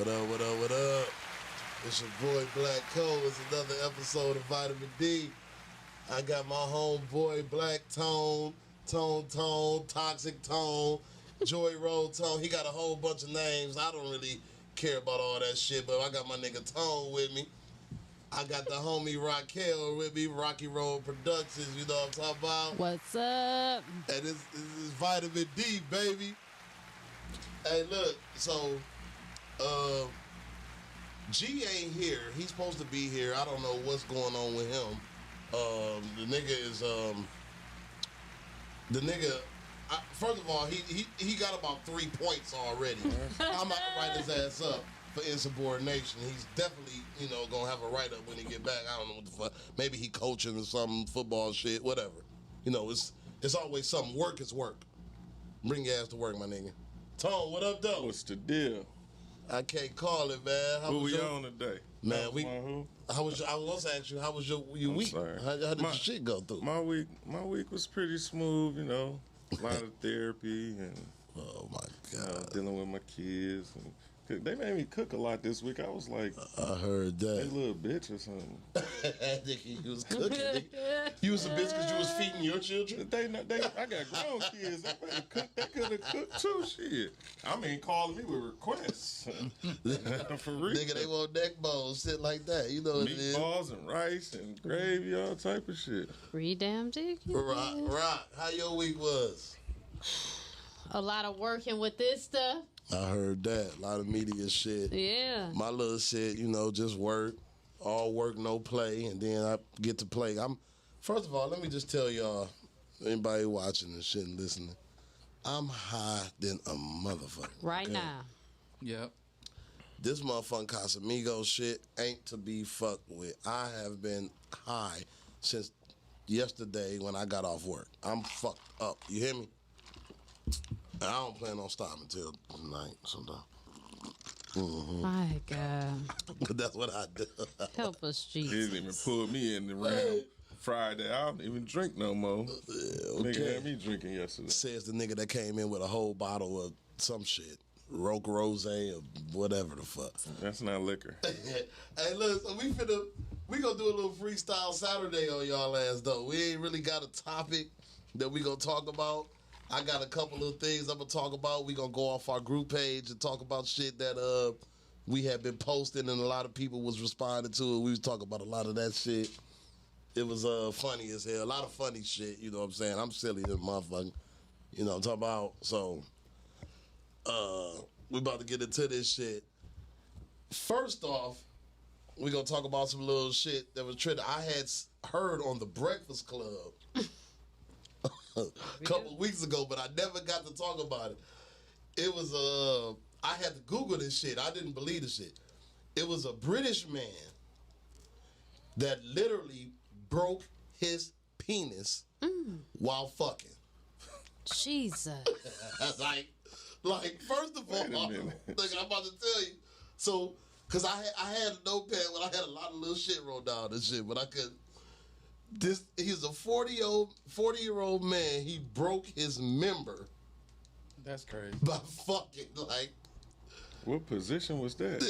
What up, what up, what up? It's your boy Black Cole. It's another episode of Vitamin D. I got my homeboy Black Tone, Toxic Tone, Joy Roll Tone. He got a whole bunch of names. I don't really care about all that shit, but I got my nigga Tone with me. I got the homie Raquel with me, Rocky Road Productions, you know what I'm talking about? What's up? And this is Vitamin D, baby. Hey, look, so, G ain't here. He's supposed to be here. I don't know what's going on with him. The nigga, first of all, he got about 3 points already. I'm about to write his ass up for insubordination. He's definitely, gonna have a write-up when he get back. I don't know what the fuck. Maybe he coaching or some football shit, whatever. It's always something. Work is work. Bring your ass to work, my nigga. Tone, what up, though? What's the deal? I can't call it, man. Who we on today? Man, I was going to ask you, how was your week? Sorry. How did your shit go through? My week was pretty smooth, a lot of therapy and oh my God, dealing with my kids. And they made me cook a lot this week. I was like, I heard they that. little bitch or something. You was cooking. You was a bitch because you was feeding your children? I got grown kids. They could have cooked too. Shit. I mean, calling me with requests. For real. Nigga, they want neck bones, shit like that. You know what it is. Meatballs and rice and gravy, all type of shit. Free damn dick. Rock, how your week was? A lot of working with this stuff. I heard that. A lot of media shit. Yeah. My little shit, just work. All work, no play. And then I get to play. First of all, let me just tell y'all, anybody watching and shit and listening, I'm high than a motherfucker. Right okay? now. Yep. This motherfucking Casamigos shit ain't to be fucked with. I have been high since yesterday when I got off work. I'm fucked up. You hear me? And I don't plan on stopping until tonight sometime. Mm-hmm. My God. But that's what I do. Help us, He Jesus. didn't even pull me in the round Friday. I don't even drink no more. Nigga had me drinking yesterday. Says the nigga that came in with a whole bottle of some shit. Roke Rose or whatever the fuck. That's not liquor. Hey, look, so we gonna do a little freestyle Saturday on y'all ass though. We ain't really got a topic that we gonna talk about. I got a couple of things I'm gonna talk about. We gonna go off our group page and talk about shit that we had been posting and a lot of people was responding to it. We was talking about a lot of that shit. It was funny as hell. A lot of funny shit, you know what I'm saying? I'm silly as a motherfucker. You know what I'm talking about? So we about to get into this shit. First off, we gonna talk about some little shit that was trending. I had heard on the Breakfast Club a couple of weeks ago, but I never got to talk about it. It was I had to Google this shit. I didn't believe the shit. It was a British man that literally broke his penis while fucking. Jesus. like first of all, like I'm about to tell you. So, cause I had a notepad when I had a lot of little shit wrote down and shit, but I couldn't. He's a 40-year-old man. He broke his member. That's crazy. By fucking What position was that?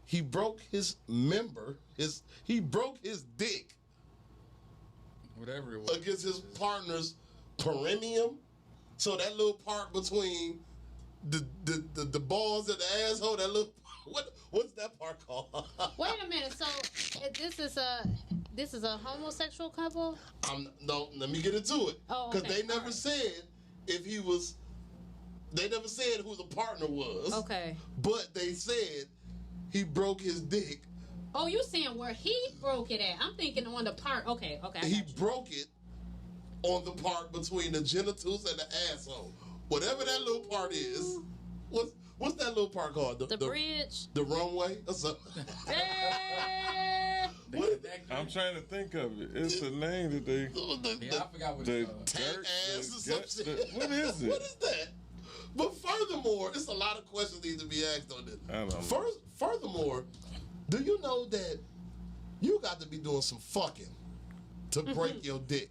He broke his member. He broke his dick. Whatever it was. Against his partner's perineum. So that little part between the balls and the asshole, that little what's that part called? Wait a minute. So this is a homosexual couple? No, let me get into it. Oh, because okay. they never said if he was. They never said who the partner was. Okay. But they said he broke his dick. Oh, you saying where he broke it at? I'm thinking on the part. Okay. He broke it on the part between the genitals and the asshole. Whatever that little part is. What's that little part called? The bridge? The runway or something? I'm trying to think of it. It's a name that they... I forgot what it's called. Tank ass or some shit. What is it? What is that? But furthermore, it's a lot of questions need to be asked on this. I don't know. Furthermore, do you know that you got to be doing some fucking to break your dick?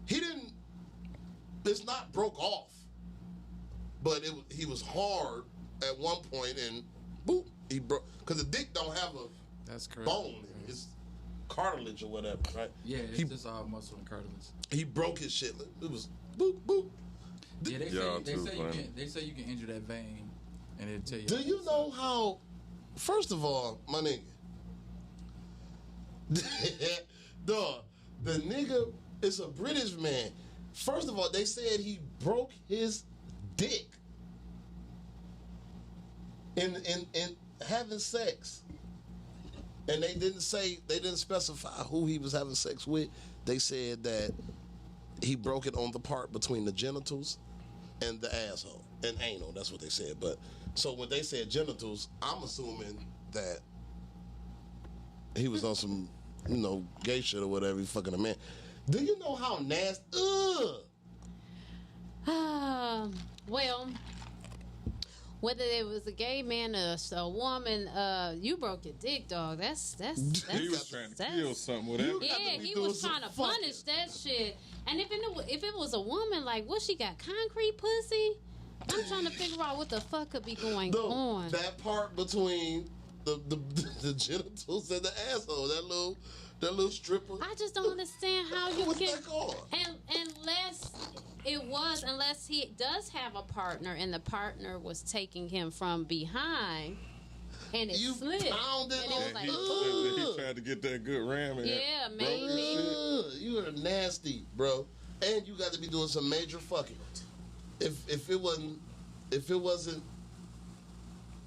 He didn't. It's not broke off, but he was hard at one point, and boop, he broke. Because the dick don't have a That's crazy. bone in it. It's cartilage or whatever, right? Yeah, it's just all muscle and cartilage. He broke his shit. It was boop, boop. Yeah, Y'all they too say funny. they say you can injure that vein, and it'll tell you. Do you know how? First of all, my nigga, dog, the nigga is a British man. First of all, they said he broke his dick in having sex, and they didn't specify who he was having sex with. They said that he broke it on the part between the genitals and the asshole and anal. That's what they said. But so when they said genitals, I'm assuming that he was on some, gay shit or whatever. He fucking a man. Do you know how nasty? Well, whether it was a gay man or a woman, you broke your dick, dog. That's He was trying to kill something with that. Yeah, to be he doing was some trying to fucking. punish that shit. And if it was a woman, like, what, she got concrete pussy? I'm trying to figure out what the fuck could be going No, on. that part between the genitals and the asshole, that little stripper. I just don't understand how you What's can. that called? And unless he does have a partner, and the partner was taking him from behind, and it You slipped, pounded and it on was it. like, He tried to get that good ram in. yeah, Broke his maybe. shit. You are nasty, bro. And you got to be doing some major fucking. If it wasn't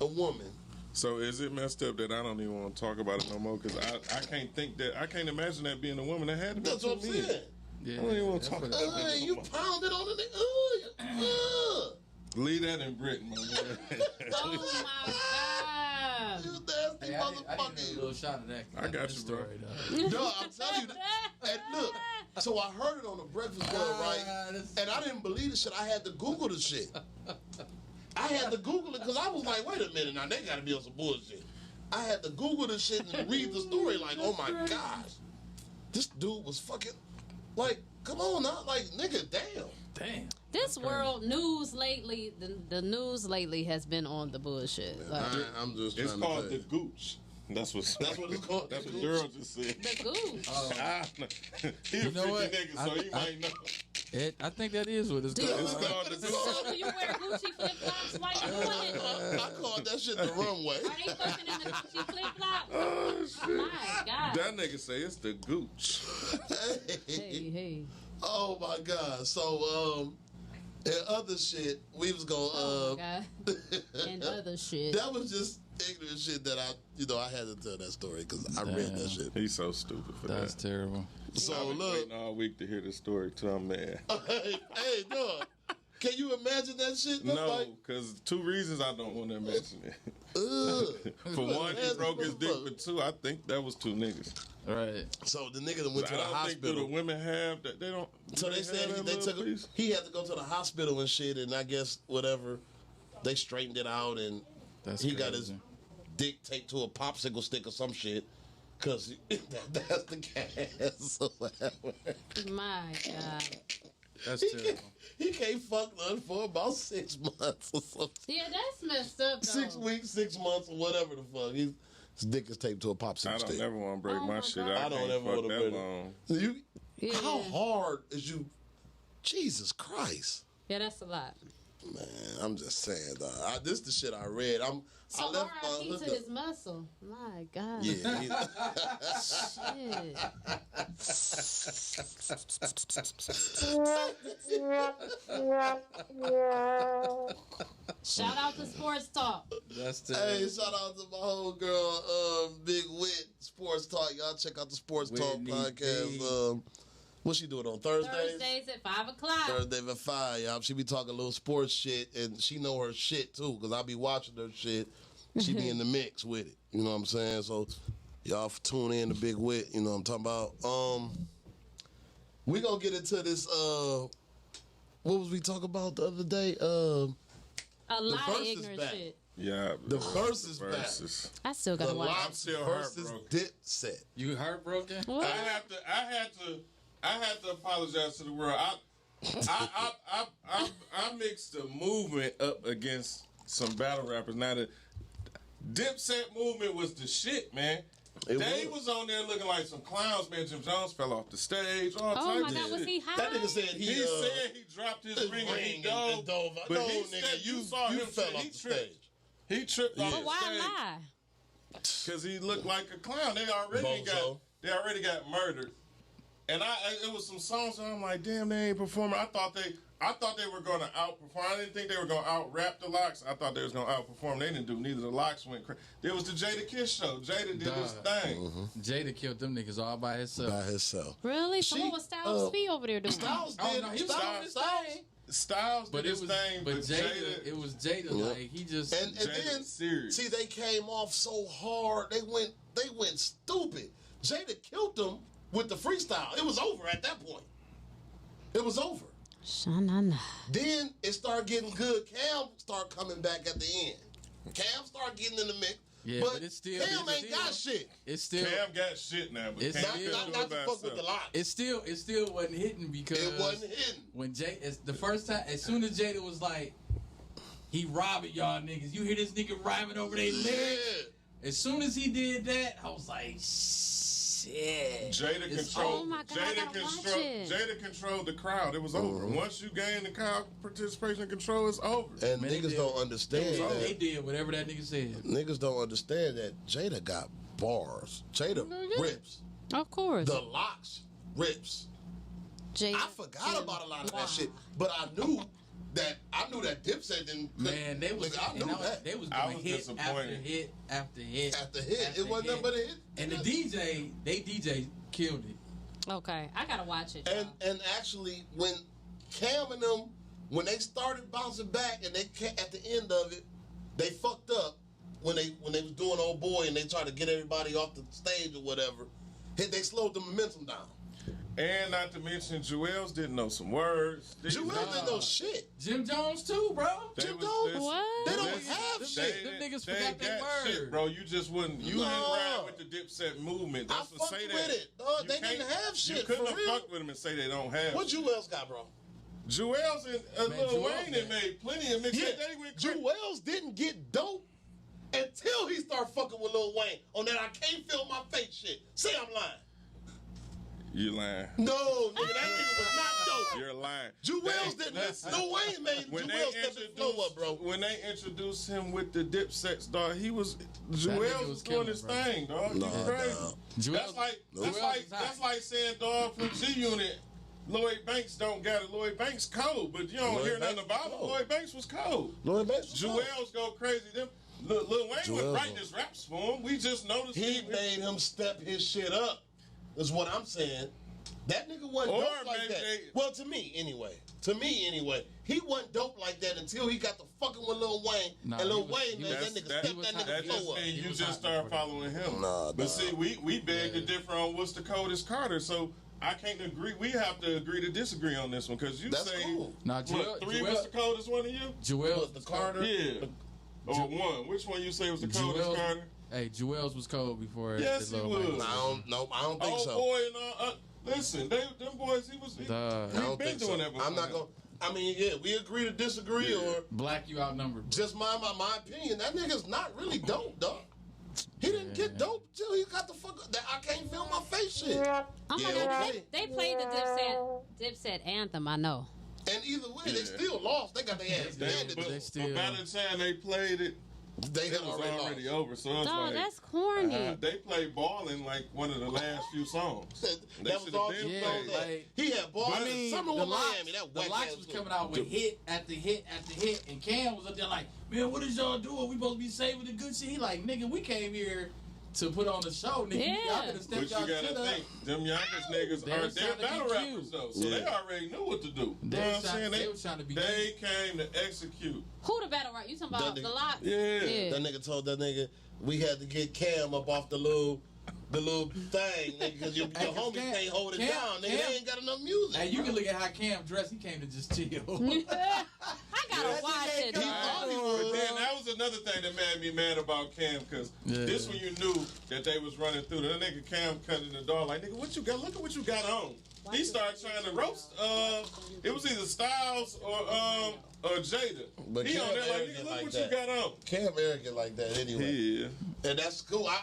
a woman. So is it messed up that I don't even want to talk about it no more? Because I can't imagine that being a woman. That had to be That's too what I'm mean. saying. Yeah, I don't even want to that's talk what about it- that. You pounded on the nigga. Leave that in Britain, my man. Oh my god! You nasty Hey, I need a motherfucker. little shot of that. I got that you, bro. story, though. No, I'm telling you. And look, so I heard it on the Breakfast Club, right? And I didn't believe the shit. I had to Google the shit. I had to Google it because I was like, wait a minute, now they got to be on some bullshit. I had to Google the shit and read the story like, oh my gosh. This dude was fucking, like, come on now. Like, nigga, damn. Damn. This world news lately, the news lately has been on the bullshit. Like, I'm just It's trying called to the tell gooch. That's what it's called. That's what Daryl just said. the goose. He a You know freaky what? nigga, so he might know. I think that is what it's Dude, called. It's called the So gooch. do you wear Gucci flip flops while you doing it? I called that shit the runway. Are they fucking in the Gucci flip flops? Oh shit. My God. That nigga say it's the gooch. Hey. Oh my God. So, and other shit, we was going, Oh my God. And other shit. that was just ignorant shit that I had to tell that story because I read that Damn. shit. He's so stupid for That's that. terrible. So I've been look, waiting all week to hear this story till I'm mad. hey, dog, can you imagine that shit? Look No, like, because two reasons I don't want to mention it. ugh. For one, he Nasty broke his dick. motherfucker. For two, I think that was two niggas. Right. So the nigga that went to I the don't think do the hospital. women have that. They don't. So they have said that they little took piece? he had to go to the hospital and shit, and I guess whatever they straightened it out, and That's he got his crazy. dick taped to a popsicle stick or some shit. Cause that's the gas or whatever. My God. That's He terrible. he can't fuck none for about 6 months or something. Yeah, that's messed up though. 6 weeks, 6 months, or whatever the fuck. His dick is taped to a popsicle I don't stick. ever want to break Oh my my shit. God. I I don't can't ever fuck wanna that break it. long. You, Yeah. how hard is you? Jesus Christ, Yeah, that's a lot. man! I'm just saying, dog. This the shit I read. I So left my RIP to hookup. his muscle. My God. Yeah, Shit. Shout out to Sports Talk. That's terrible. Hey, shout out to my whole girl, Big Wit Sports Talk. Y'all check out the Sports Talk Whitney podcast. What's she doing on Thursdays? Thursdays at 5 o'clock. Thursday at 5, y'all. She be talking a little sports shit, and she know her shit too, because I be watching her shit. She be in the mix with it. You know what I'm saying? So y'all tune in to Big Wit. You know what I'm talking about? We gonna get into this. What was we talking about the other day? A lot of verse is ignorant back. shit. Yeah, The verse is back. verses. I still The gotta watch. Locks still versus heartbroken. Dipset. You heartbroken? What? I had to apologize to the world. I mixed the movement up against some battle rappers. Now the Dipset movement was the shit, man. It They was on there looking like some clowns, man. Jim Jones fell off the stage. All Oh types my of God, was shit. he high? That nigga said He said he dropped his ring and he dove. But no, he nigga, said you saw him fell trip. off He the tripped. stage. He tripped off Yeah. the But why stage lie? because he looked like a clown. They already got murdered. And it was some songs and I'm like, damn, they ain't performing. I thought they were gonna outperform. I didn't think they were gonna out rap the Locks. I thought they was gonna outperform. They didn't do neither. The Locks went crazy. There was the Jada Kiss show. Jada did his thing. Jada killed them niggas all by himself. By himself. Really? So She, what was Styles P over there doing? Styles Oh, did. no, he was doing his thing. Styles But did it his was, thing, but Jada, it was Jada. Like he just, And Jada then was serious. see, they came off so hard. They went stupid. Jada killed them with the freestyle. It was over at that point. It was over. Sha-na-na. Then it started getting good. Cam started coming back at the end. Cam started getting in the mix. Yeah, but it's still- Cam it's ain't got still- shit. it's still, Cam got shit now, but It's Cam not- couldn't do Not it to by fuck with the himself. lot. it still wasn't hitting because It wasn't hitting. when it's the first time, as soon as Jada was like, he robbing y'all niggas. You hear this nigga rhyming over their lyrics. Yeah. As soon as he did that, I was like, shit. Jada It's- controlled. Oh my God, I gotta watch it. Jada controlled the crowd. It was over. Once you gain the crowd participation control, it's over. And Man, they niggas did- don't understand They that. did whatever that nigga said. Niggas don't understand that Jada got bars. Jada rips. Of course. The Locks rips. Jada I forgot about a lot of Wow. that shit, but I knew that Dipset didn't. Man, they was, Nigga, I knew that. they was I doing was hit after disappointed. hit after hit After hit, after it wasn't nothing but a hit. And the DJ killed it. Okay, I gotta watch it. And actually, when Cam and them, when they started bouncing back, and they at the end of it, they fucked up when they was doing Old Boy, and they tried to get everybody off the stage or whatever. They slowed the momentum down. And not to mention, Jewels didn't know some words. Jewel didn't know shit. Jim Jones too, bro. Jim Jones? What? They don't Listen, have they- shit. Them niggas they forgot their got shit, word. bro. You just wouldn't. You didn't No. ride with the Dipset movement. I That's what fucked say with that. it, dog. You They can't- didn't have shit, You couldn't for have real. fucked with them and say they don't have. What Jewels got, bro? Jewels and Man, Lil Jewels Wayne got- had made plenty of mixtapes. Yeah, They went crazy. Jewels didn't get dope until he started fucking with Lil Wayne on that I can't feel my face shit. Say I'm lying. You lying. No, nigga, that nigga was not dope. You're lying. Jewels They- didn't. listen, Lil Wayne made When they Jewels step his flow up, bro. when they introduced him with the Dipset dog, nigga Jewels was was doing killing, his bro. thing, dog. Nah, You crazy. nah. That's like Jewels was hot. that's like saying dog from G Unit. Lloyd Banks don't got it. Lloyd Banks cold, but you don't Lloyd hear nothing Banks about him. cold. Lloyd Banks was cold. Lloyd Banks was cold. Jewels go crazy. Them Lil Wayne was Jewels writing was- his raps for him. We just noticed He made him step his shit up. That's what I'm saying. That nigga wasn't Or dope like maybe that. they- Well, to me anyway. He wasn't dope like that until he got to fucking with Lil Wayne. Nah, and Lil he was- Wayne he made was- that nigga that- step was that hot. nigga That just flow up. means He you was just hot start before that. following him. Nah, but nah. see, we beg to Yeah. differ on what's the coldest Carter. So I can't agree. We have to agree to disagree on this one because you That's say cool. Nah, what, three was the coldest one of you? Joel What, the Carter? Yeah. Or one. Which one you say was the coldest Jewels, Carter? hey, Jewels was cold before. Yes, the he Lil was. Wayne. I don't think Oh so. boy, and listen, them boys. He was. Duh. I don't been think doing so. that before. I'm not gonna. I mean, yeah, we agree to disagree, Yeah. or Black, you outnumbered. Bro. just my opinion. That nigga's not really dope, dog. He didn't get dope till he got the fuck. That I can't feel my face shit. Oh my Yeah, God, okay. they played the Dipset anthem. I know. And either way, they Yeah. still lost. They got their ass handed. But, to they them. still- but by the time they played it, They it had was already lost. over. So it was Dog, like that's corny. they played Ballin' like one of the last few songs. They That was should've all been you Yeah, played. know. like- He had ball. But I I mean, mean, Summer the with Locks, Miami. That the whack Locks ass was dude. coming out with hit after hit after hit, and Cam was up there like, man, what is y'all doing? We supposed to be saving the good shit. He like, nigga, we came here to put on the show, nigga. Yeah. Y'all could have But stepped you y'all gotta shit up. think, them Yonkers niggas They are was they're trying to battle be rappers cute. though, so they Yeah. already knew what to do. They You know was what I'm trying- saying? they was trying to be They came to execute. Who the battle rap? You talking about That the nigga- Locks? Yeah. That nigga told that nigga we had to get Cam up off the little thing, nigga, because your Hey, 'cause homies Cam- can't hold it Cam- down, nigga. Cam- They ain't got enough music. Hey, you can look at how Cam dressed. He came to just chill. I gotta Yeah. watch it. He dog. thought he But was. then that was another thing that made me mad about Cam, because Yeah. this when you knew that they was running through. That nigga Cam cut in the door like, nigga, what you got? Look at what you got on. he started trying to roast. It was either Styles or Jada. But He Cam on there like, arrogant nigga, look like what that. you got on. Cam arrogant like that anyway. Yeah. And that's cool. I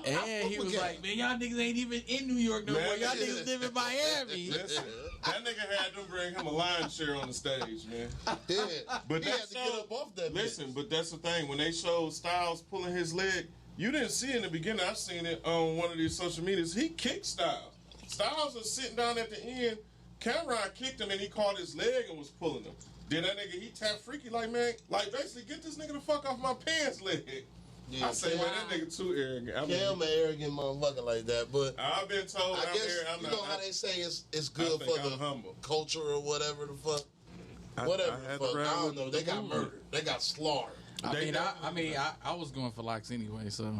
And fuck he with was Cam. like, man, y'all niggas ain't even in New York no Man, more. Y'all yeah. niggas live in Miami. Listen, that nigga had them bring him a lion chair on the stage, man. Yeah. But he that had to get up off that Listen, bitch. but that's the thing. When they showed Styles pulling his leg, you didn't see it in the beginning. I seen it on one of these social medias. He kicked Styles. Styles was sitting down at the end. Cameron kicked him and he caught his leg and was pulling him. Then that nigga, he tapped Freaky like, man, like basically get this nigga the fuck off my pants leg. Yeah, I say, man, that nigga too arrogant. I mean, Cam an arrogant motherfucker like that, but I've been told I I'm guess here. I'm you not. know how they say it's I good think for I'm the humble. culture or whatever the fuck. I Whatever had the to fuck. ride I don't with know. the They got movement. murdered. They got slaughtered. I was going for locks anyway, so.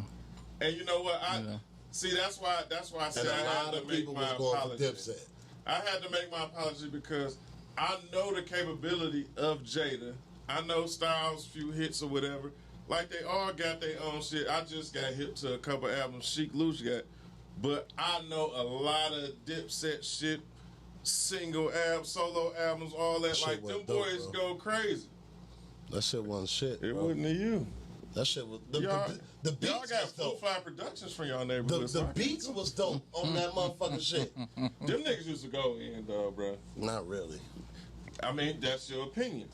And you know what? I Yeah. see. That's why I said And I a had lot to of make people my was going for apology. Dipset. I had to make my apology because I know the capability of Jada. I know Styles' few hits or whatever. Like they all got their own shit. I just got hip to a couple albums Sheek Louch got. But I know a lot of Dipset shit, single albums, solo albums, all that. Shit Like was them dope, boys bro. go crazy. That shit wasn't shit. It bro. wasn't to you. That shit was Y'all, the y'all beats got was Full dope. Fly Productions from y'all neighborhood. The beats was dope on that motherfucking shit. Them niggas used to go in, dog, bro. Not really. I mean, that's your opinion.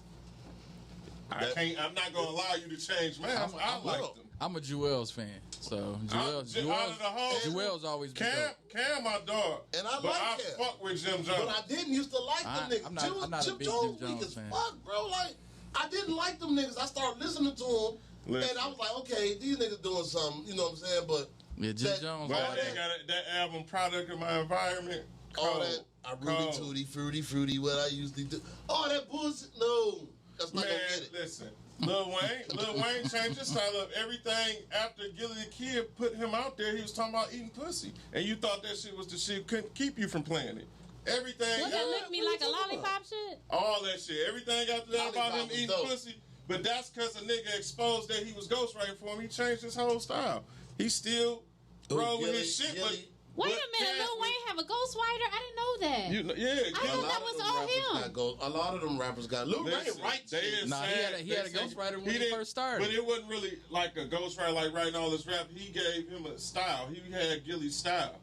I'm not gonna allow you to change mine. I like them. I'm a Jewels fan, so Out of the whole Jewels always been Cam, dope. Cam, my dog. And I but like I Cam. fuck with Jim Jones. But I didn't used to like them niggas. I'm not a Jim big Jones Jim weak Jones as fan. fuck, bro. Like, I didn't like them niggas. I started listening to them, Listen. and I was like, okay, these niggas doing something. You know what I'm saying? But Yeah, Jim that- Jones. But all they that- got that album, Product of My Environment. all Cold. that, I Cold. Rudy Fruity, what I usually do. All that bullshit, no. That's not Man, gonna get it. listen. Lil Wayne changed his style of everything after Gilly the Kid put him out there. He was talking about eating pussy, and you thought that shit was the shit couldn't keep you from playing it. Everything, What that lick me like a lollipop shit? all that shit, everything after that about him Lollipop was eating dope. pussy. But that's because a nigga exposed that he was ghostwriting for him. He changed his whole style. He still roll with his shit, but. Wait but a minute, Cam- Lil Wayne have a ghostwriter? I didn't know that. You know, yeah, I thought that was all him. A lot of them rappers got Lil Wayne Listen, right they shit. is Nah, he sad. had a They say ghostwriter when he didn't- first started. But it wasn't really like a ghostwriter, like writing all this rap. He gave him a style. He had Gilly's style,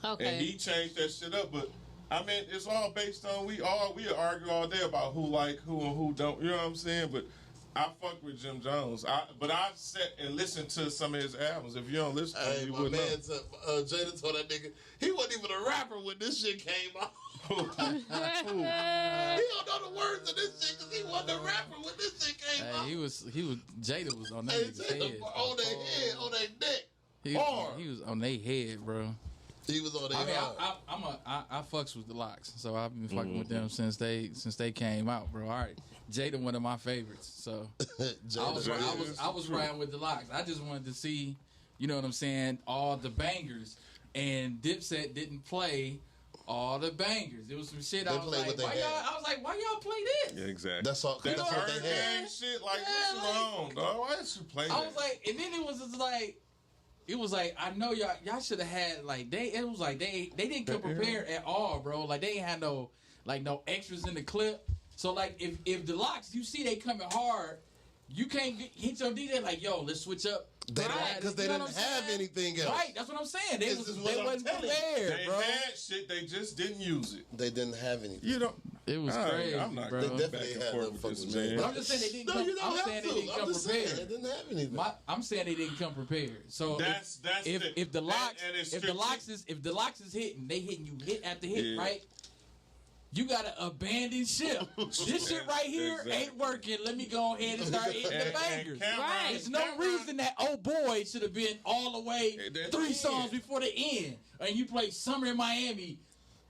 and he Okay. changed that shit up. But I mean, it's all based on we argue all day about who like who and who don't. You know what I'm saying? But I fuck with Jim Jones. But I sat and listened to some of his albums. If you don't listen to Hey, him, you my wouldn't man, Jada told that nigga he wasn't even a rapper when this shit came out. He don't know the words of this shit because he wasn't a rapper when this shit came out. Hey, he was Jada was on that Hey, nigga's Jada head. on their head, on their neck. He was on their head, bro. He was on their I mean, head. I fucks with the Locks, so I've been fucking with them since they came out, bro. All right, Jada one of my favorites, so I was riding with the Locks. I just wanted to see, you know what I'm saying, all the bangers, and Dipset didn't play all the bangers. There was some shit They I was played what like, they why had. y'all? I was like, why y'all play this? know. Yeah, exactly. That's all. That That's what they hurricane had. shit, like, Yeah, what's like- wrong, dog? Why did you play that? I was like, and then it was just like, I know y'all should have had like they didn't come prepared at all, bro. Like they ain't had no extras in the clip. So like if the Locks, you see they coming hard, you can't hit your DJ like, yo, let's switch up. They don't because they You know didn't what I'm have saying? anything else. Right, that's what I'm saying. They This is what I'm wasn't telling you. prepared, they bro. had shit, they just didn't use it. They didn't have anything. You know, It was crazy, I'm not bro. going They back definitely and had forth them with fucking this, man. Jada. I'm just saying they didn't No, come. you don't I'm have saying to. they didn't I'm come just saying they prepared. didn't have anything. I'm saying they didn't come prepared. So That's if the Locks and it's if the Locks is hitting, they hitting you hit after hit, Yeah. right? You gotta abandon ship. This shit right here Exactly. ain't working. Let me go ahead and start hitting the bangers. Right. There's no reason that Oh Boy should have been all the way That's 3 it. songs before the end, and you play Summer in Miami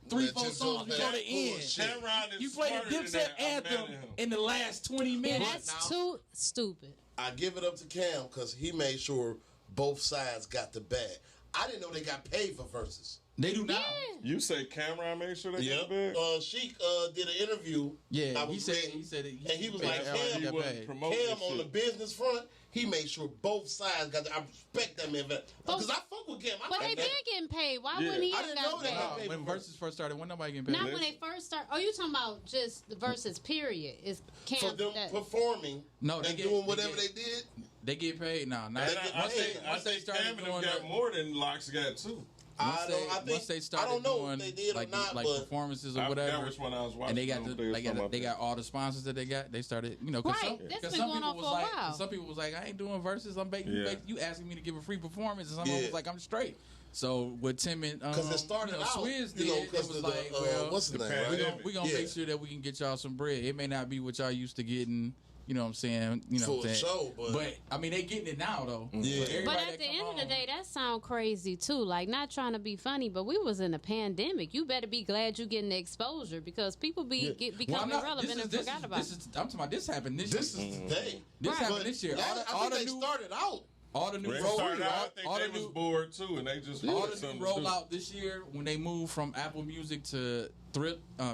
3-4 Man, Jim songs Jones before had the end. bullshit. Cameron is You play the smarter than Dipset that. I'm anthem mad at him. in the last 20 Yeah, minutes. that's too stupid. I give it up to Cam because he made sure both sides got the bag. I didn't know they got paid for verses. They do now. Yeah. You say Cameron made sure they Yeah. got big? Sheik did an interview. Yeah, I he was said reading, he said it. and he was like, That's why Cam, he wasn't promoting Cam this on the shit. business front, he made sure both sides got. I respect that man because I fuck with Cam. But they been getting paid. Why Yeah. wouldn't he I have didn't got know that. paid? when Versus first started, when nobody getting paid. Not when they first start. Oh, you talking about just the Versus period? Is for Cam them that? performing No, they and get- doing they whatever get- they did. They get paid now. Now They And get I paid. think once they started Cam and them doing got the- more than Locks got too. once they started I don't know doing if they did like or not, like but performances or I forgot whatever, which one I was watching. and they got the, they got all the sponsors that they got. They started, you know, Right, that's been going on for a while. Some people was like, I ain't doing verses. I'm making you asking me to give a free performance, and someone Yeah. was like, I'm straight. So what Tim and Because it started out, Swizz did, you know, it because was the like, well, what's the name? pandemic. we gonna Yeah. make sure that we can get y'all some bread. It may not be what y'all used to getting. You know what I'm saying? You know For what I'm a saying? show, but I mean, they getting it now though. Yeah. So everybody But that at the come end of the on- day, that sound crazy too. Like, not trying to be funny, but we was in a pandemic. You better be glad you getting the exposure because people Well, become I'm not- irrelevant and forgot about it. I'm talking about this happened this this year. is the day. This Right. happened this year. I think they started out. All the new When it roll, started out, I think all they the was new, bored too, and they just all wanted the something new to do. rollout this year when they moved from Apple Music to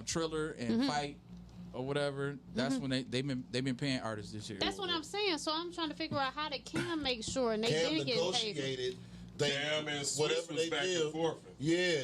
Triller and Fight or whatever. That's when they've been paying artists this year. That's what I'm saying. So I'm trying to figure out how they can make sure and they Cam did get paid. negotiated. They, Cam and Swizz whatever was they back did. and forth. Yeah,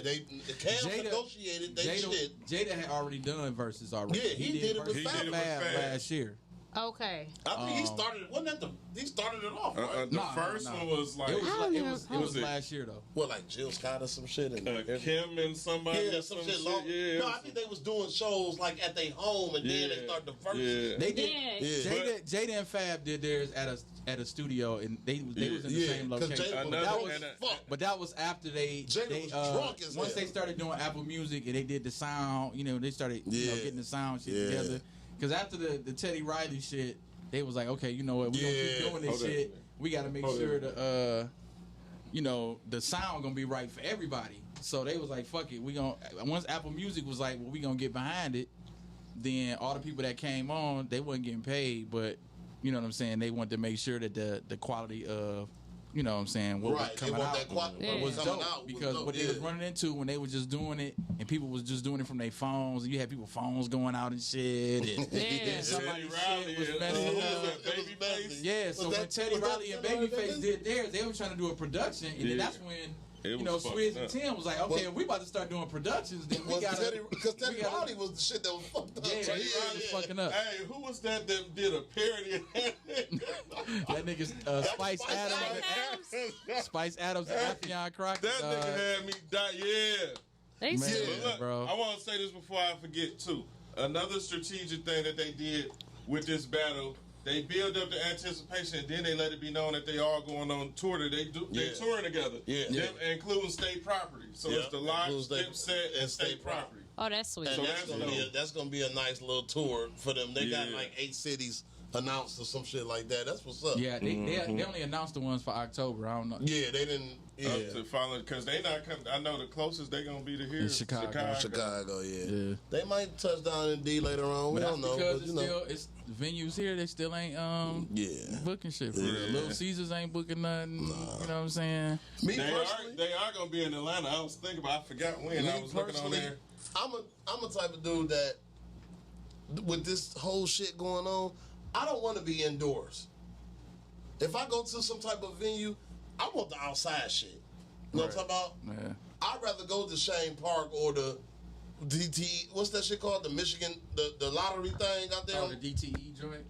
Cam Jada- negotiated. They shit. Jada had already done verses already. Yeah, he did it with He did Fab. it with Fab. last year. Okay. I think he started. Wasn't that he started it off? Right? The Nah, first nah. one was like It was, I like, don't it even- was, how it was was it? last year though. What, like Jill Scott or some shit? And Kim and somebody. yeah, or some shit. Long, Yeah, no, I think they was doing shows like at their home, and then they started the verses. Yeah. They did. Yeah. Jada and Fab did theirs at a studio, and they was in the Yeah, same 'cause location. Jada was Another- drunk and, as fuck. But that was after they Jada was drunk as once hell. they started doing Apple Music and they did the sound. You know, they started Yeah. getting the sound shit Yeah. together. Because after the Teddy Riley shit, they was like, okay, you know what, we gonna keep Yeah. doing this Hold shit. on. We got to make Hold sure on. the sound gonna be right for everybody. So they was like, fuck it, we gonna once Apple Music was like, well, we gonna get behind it. Then all the people that came on, they wasn't getting paid, but you know what I'm saying. They wanted to make sure that the quality of, you know what I'm saying, what Right, was they coming want out that quality Yeah. was coming dope out. was because dope, what they yeah. was running into when they was just doing it and people was just doing it from their phones and you had people phones going out and shit and, Yeah. and somebody Teddy Riley shit was and, messing It up. was Babyface. messy. Yeah, so Was when that- Teddy was that- Riley and was that Babyface what did theirs, they were trying to do a production, and then Yeah. that's when It you know was Swizz fucked and up. Tim was like, okay, Well- if we about to start doing productions, then we Was gotta because Teddy we gotta- Riley was the shit that was fucked up. Yeah, right? Teddy Riley was fucking up. Hey, who was that did a parody of that? That nigga Spice Adams, Spice Adams, and Affion Crockett. That nigga had me die. Yeah. They Man. still But look, bro. I want to say this before I forget too. Another strategic thing that they did with this battle, they build up the anticipation, and then they let it be known that they all going on tour. That they Yeah. touring together, Yeah. Them, including state property. So Yeah. it's the live, Includes Dipset, and state state property. Oh, that's sweet. And So that's that's gonna be a nice little tour for them. They got Yeah. like 8 cities announced or some shit like that. That's what's up. Yeah, they only announced the ones for October. I don't know. Yeah, they didn't. Yeah, To follow because they not coming. I know the closest they gonna be to here In is Chicago. Chicago. Yeah. Yeah. They might touch down in D later on. We But don't that's know, because but it's you know. still it's venues here. They still ain't Yeah. booking shit for real. Yeah. Little Caesars ain't booking nothing. You know what I'm saying? Me They personally, are gonna be in Atlanta. I was thinking about. I forgot when I was looking on there. I'm a type of dude that with this whole shit going on, I don't want to be indoors. If I go to some type of venue, I want the outside shit. You know what I'm talking about? Yeah. I'd rather go to Shane Park or the DT. What's that shit called? The Michigan, the lottery thing out there. Oh, the DTE joint.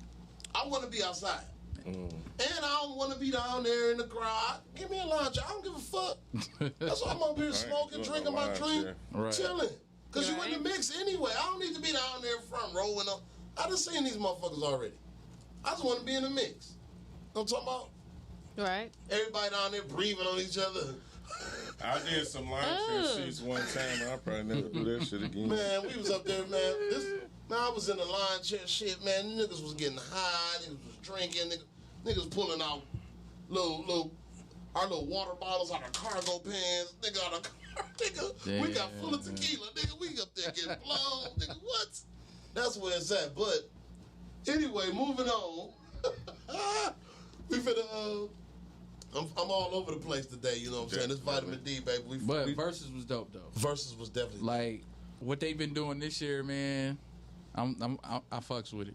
I want to be outside, and I don't want to be down there in the crowd. Give me a lunch. I don't give a fuck. That's why I'm up here smoking, drinking my drink, Right. chilling. Cause you in Right. the mix anyway. I don't need to be down there front row and all. I done seen these motherfuckers already. I just want to be in the mix. You know what I'm talking about? Right. Everybody down there breathing on each other. I did some line check sheets one time, and I probably never do that shit again. Man, we was up there, man. I was in the line chair shit, man. Niggas was getting high, niggas was drinking, niggas pulling out our little water bottles out of cargo pants, nigga out of car, nigga. We got full of tequila, nigga. We up there getting blown, nigga. What? That's where it's at. But anyway, moving on. We finna I'm all over the place today. You know what I'm saying? This vitamin D, baby. But Versus was dope though. Versus was definitely like what they've been doing this year, man. I fucks with it.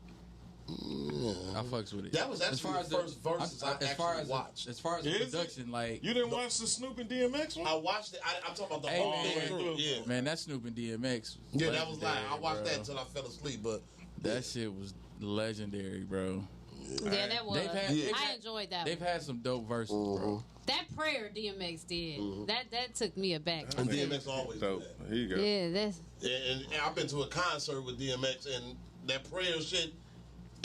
I fucks with it. That was actually the first Versus I actually watched. As far as the production, like you didn't watch the Snoop and DMX one? I watched it. I'm talking about the whole thing. Yeah, man, that Snoop and DMX. Yeah, that was like I watched that until I fell asleep. But that shit was legendary, bro. Yeah, that was. I enjoyed that. They've had some dope verses, bro. That prayer DMX did. That took me aback. And DMX always dope. Here you go. Yeah, that's. And I've been to a concert with DMX, and that prayer shit,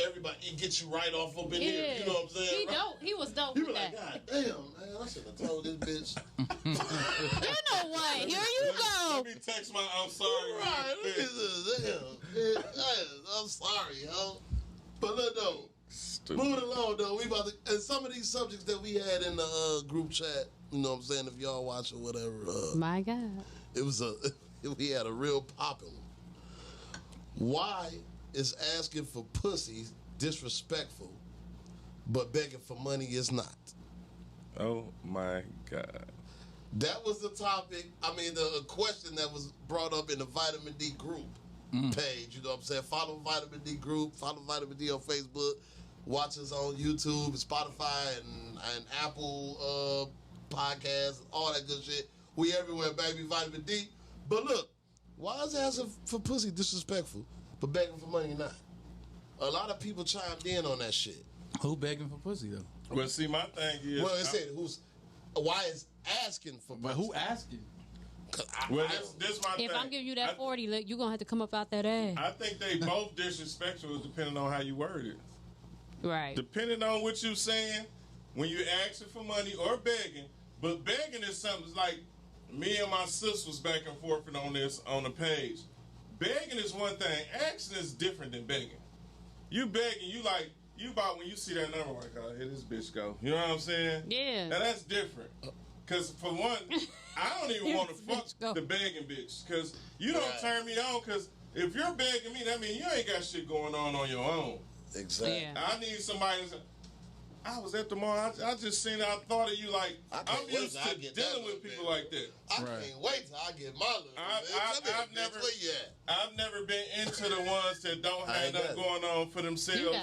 everybody, it gets you right off up in here. You know what I'm saying? He was dope. He with was like, God damn, man, I should have told this bitch. You know what? Here you go. Let me text my I'm sorry. Right, damn. I'm sorry, yo. But look, though. Moving along, though, we about to, and some of these subjects that we had in the group chat, you know what I'm saying, if y'all watch or whatever. My God. It was we had a real poppin' one. Why is asking for pussy disrespectful, but begging for money is not? Oh, my God. That was the topic, the question that was brought up in the Vitamin D group page, you know what I'm saying? Follow Vitamin D group, follow Vitamin D on Facebook. Watch us on YouTube and Spotify and Apple podcasts, all that good shit. We everywhere, baby, Vitamin D. But look, why is asking for pussy disrespectful, but begging for money not? A lot of people chimed in on that shit. Who begging for pussy, though? Well, see, my thing is... Well, it said, why is asking for pussy? But who asking? This my thing. If I'm giving you that 40, you're going to have to come up out that ass. I think they both disrespectful depending on how you word it. Right. Depending on what you're saying, when you're asking for money or begging, but begging is something like me and my sis was back and forth on this on the page. Begging is one thing. Asking is different than begging. You begging, you about when you see that number, like, oh, here this bitch go. You know what I'm saying? Yeah. Now that's different. Because for one, I don't even want to fuck the begging bitch. Because you don't turn me on. Because if you're begging me, that means you ain't got shit going on your own. Exactly. Yeah. I need somebody to say, I was at the mall. I just seen it. I thought of you like, I'm used to dealing with people like that. I can't wait till I get my little I've never been into the ones that don't have nothing going on for themselves.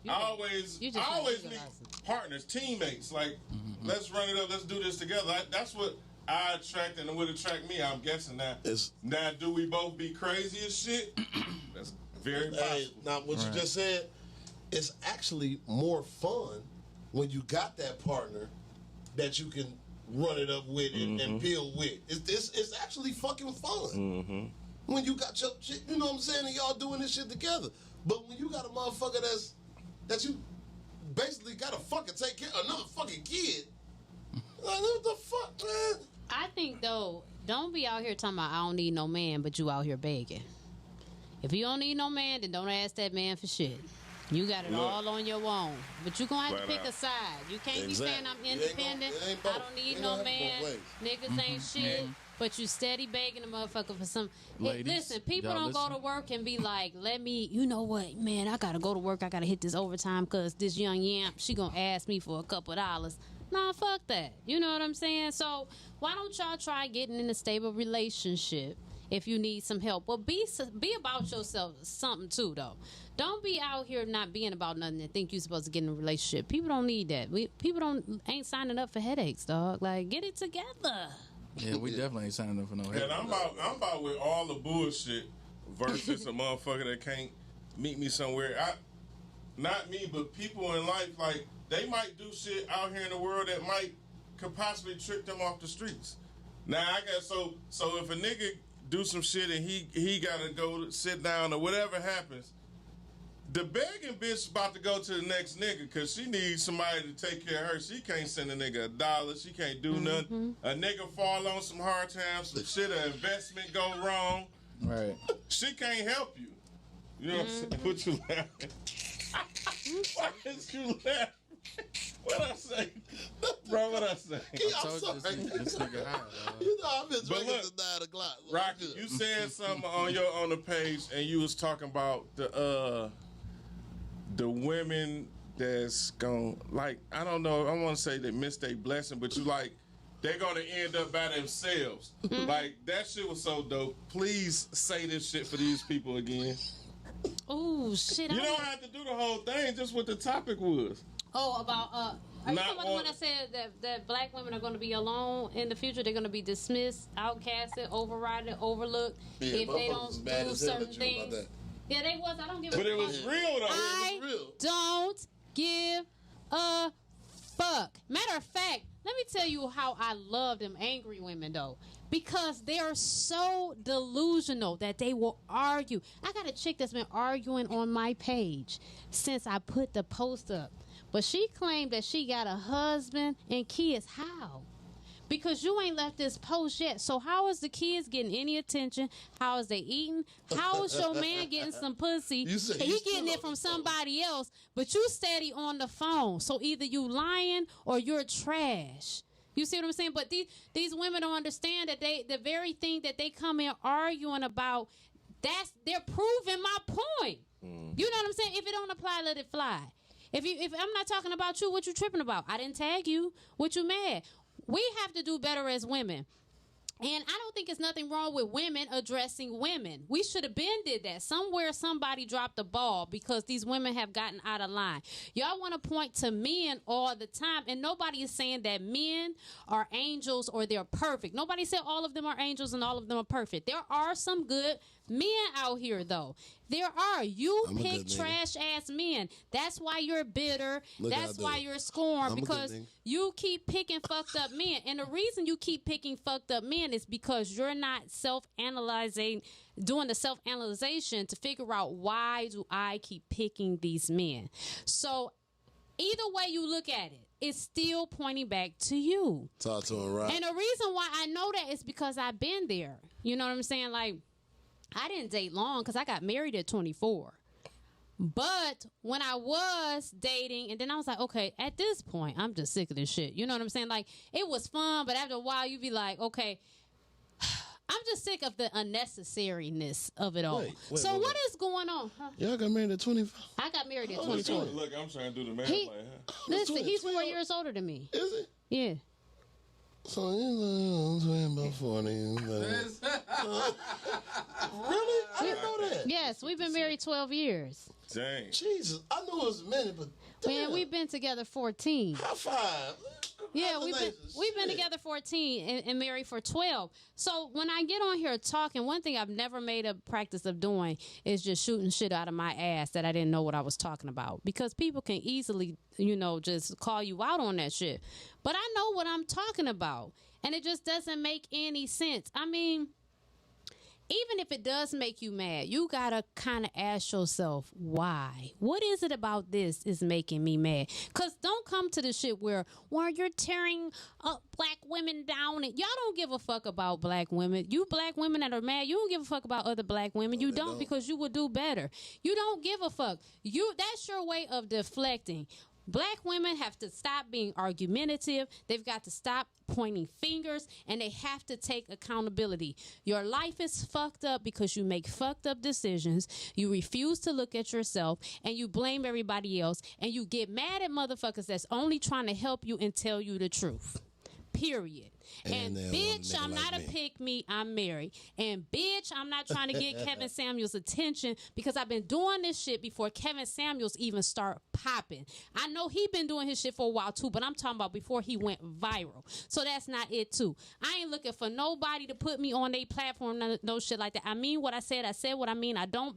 I always meet partners, teammates. Like, let's run it up. Let's do this together. That's what I attract and would attract me. I'm guessing that. Now, do we both be crazy as shit? That's very possible. Now, what you just said, it's actually more fun when you got that partner that you can run it up with and build with. It's actually fucking fun. When you got your shit, you know what I'm saying, and y'all doing this shit together. But when you got a motherfucker that you basically gotta fucking take care of another fucking kid, like, what the fuck, man? I think, though, don't be out here talking about I don't need no man, but you out here begging. If you don't need no man, then don't ask that man for shit. You got it all on your own. But you're going to have to pick a side. You can't be saying I'm independent. I don't need no man. Niggas ain't shit. But you steady begging a motherfucker for some. Ladies, listen, people don't go to work and be like, you know what, man, I got to go to work. I got to hit this overtime because this young yamp, she going to ask me for a couple of dollars. Nah, fuck that. You know what I'm saying? So why don't y'all try getting in a stable relationship if you need some help? Well, be about yourself something too, though. Don't be out here not being about nothing and think you're supposed to get in a relationship. People don't need that. People ain't signing up for headaches, dog. Like, get it together. Yeah, we definitely ain't signing up for no headaches. And I'm about with all the bullshit versus a motherfucker that can't meet me somewhere. Not me, but people in life, like, they might do shit out here in the world that could possibly trick them off the streets. Now, I got so if a nigga do some shit and he gotta go sit down or whatever happens, the begging bitch about to go to the next nigga because she needs somebody to take care of her. She can't send a nigga $1. She can't do nothing. A nigga fall on some hard times, some shit, an investment go wrong. Right. She can't help you. You know what I'm saying? What you laughing? Why is you laughing? What I say? Bro, what I say? I'm sorry. This nigga high, You know, I've been drinking to 9 o'clock. Rocky, you said something on the page, and you was talking about the women that's gonna, like, I don't know, I want to say they missed their blessing, but you like, they're gonna end up by themselves. Like, that shit was so dope. Please say this shit for these people again. Oh shit! You don't have to do the whole thing, just what the topic was. Oh, about are you Not talking about the one that said that black women are going to be alone in the future? They're going to be dismissed, outcasted, overridden, overlooked if they don't do certain things. Yeah, they was. I don't give a fuck. But it was real, though. I don't give a fuck. Matter of fact, let me tell you how I love them angry women, though. Because they are so delusional that they will argue. I got a chick that's been arguing on my page since I put the post up. But she claimed that she got a husband and kids. How? Because you ain't left this post yet. So how is the kids getting any attention? How is they eating? How is your man getting some pussy? He getting it from somebody else, but you steady on the phone. So either you lying or you're trash. You see what I'm saying? But these women don't understand that the very thing that they come in arguing about, they're proving my point. You know what I'm saying? If it don't apply, let it fly. If I'm not talking about you, what you tripping about? I didn't tag you. What you mad? We have to do better as women. And I don't think it's nothing wrong with women addressing women. We should have been did that. Somewhere somebody dropped the ball because these women have gotten out of line. Y'all want to point to men all the time, and nobody is saying that men are angels or they're perfect. Nobody said all of them are angels and all of them are perfect. There are some good men out here, though. There are. You pick trash-ass men. That's why you're bitter. That's why you're scorned, because you keep picking fucked up men. And the reason you keep picking fucked up men is because you're not self-analyzing, doing the self-analyzation to figure out, why do I keep picking these men? So either way you look at it, it's still pointing back to you. Talk to him, right? And the reason why I know that is because I've been there. You know what I'm saying? Like, I didn't date long because I got married at 24. But when I was dating, and then I was like, okay, at this point, I'm just sick of this shit. You know what I'm saying? Like, it was fun, but after a while, you'd be like, okay, I'm just sick of the unnecessariness of it all. Wait, what is going on? Huh? Y'all got married at 25? I got married at 24. Look, I'm trying to do the math like that. Listen, he's 4 years older than me. Is it? Yeah. So, you know, I'm about 40. Really? I didn't know that. Yes, we've been married 12 years. Dang. Jesus, I knew it was a minute, but damn. Man, we've been together 14. High five. Yeah, we've been together 14 and married for 12. So when I get on here talking, one thing I've never made a practice of doing is just shooting shit out of my ass that I didn't know what I was talking about. Because people can easily, just call you out on that shit. But I know what I'm talking about. And it just doesn't make any sense. I mean, even if it does make you mad, you gotta kind of ask yourself, why? What is it about this is making me mad? Because don't come to the shit where you're tearing up black women down. And y'all don't give a fuck about black women. You black women that are mad, you don't give a fuck about other black women. You don't, because you would do better. You don't give a fuck. That's your way of deflecting. Black women have to stop being argumentative. They've got to stop pointing fingers, and they have to take accountability. Your life is fucked up because you make fucked up decisions. You refuse to look at yourself, and you blame everybody else, and you get mad at motherfuckers that's only trying to help you and tell you the truth. Period. And bitch, I'm not a pick me, I'm married. And bitch, I'm not trying to get Kevin Samuels' attention because I've been doing this shit before Kevin Samuels even start popping. I know he been doing his shit for a while too, but I'm talking about before he went viral. So that's not it too. I ain't looking for nobody to put me on their platform, no shit like that. I mean what I said what I mean. I don't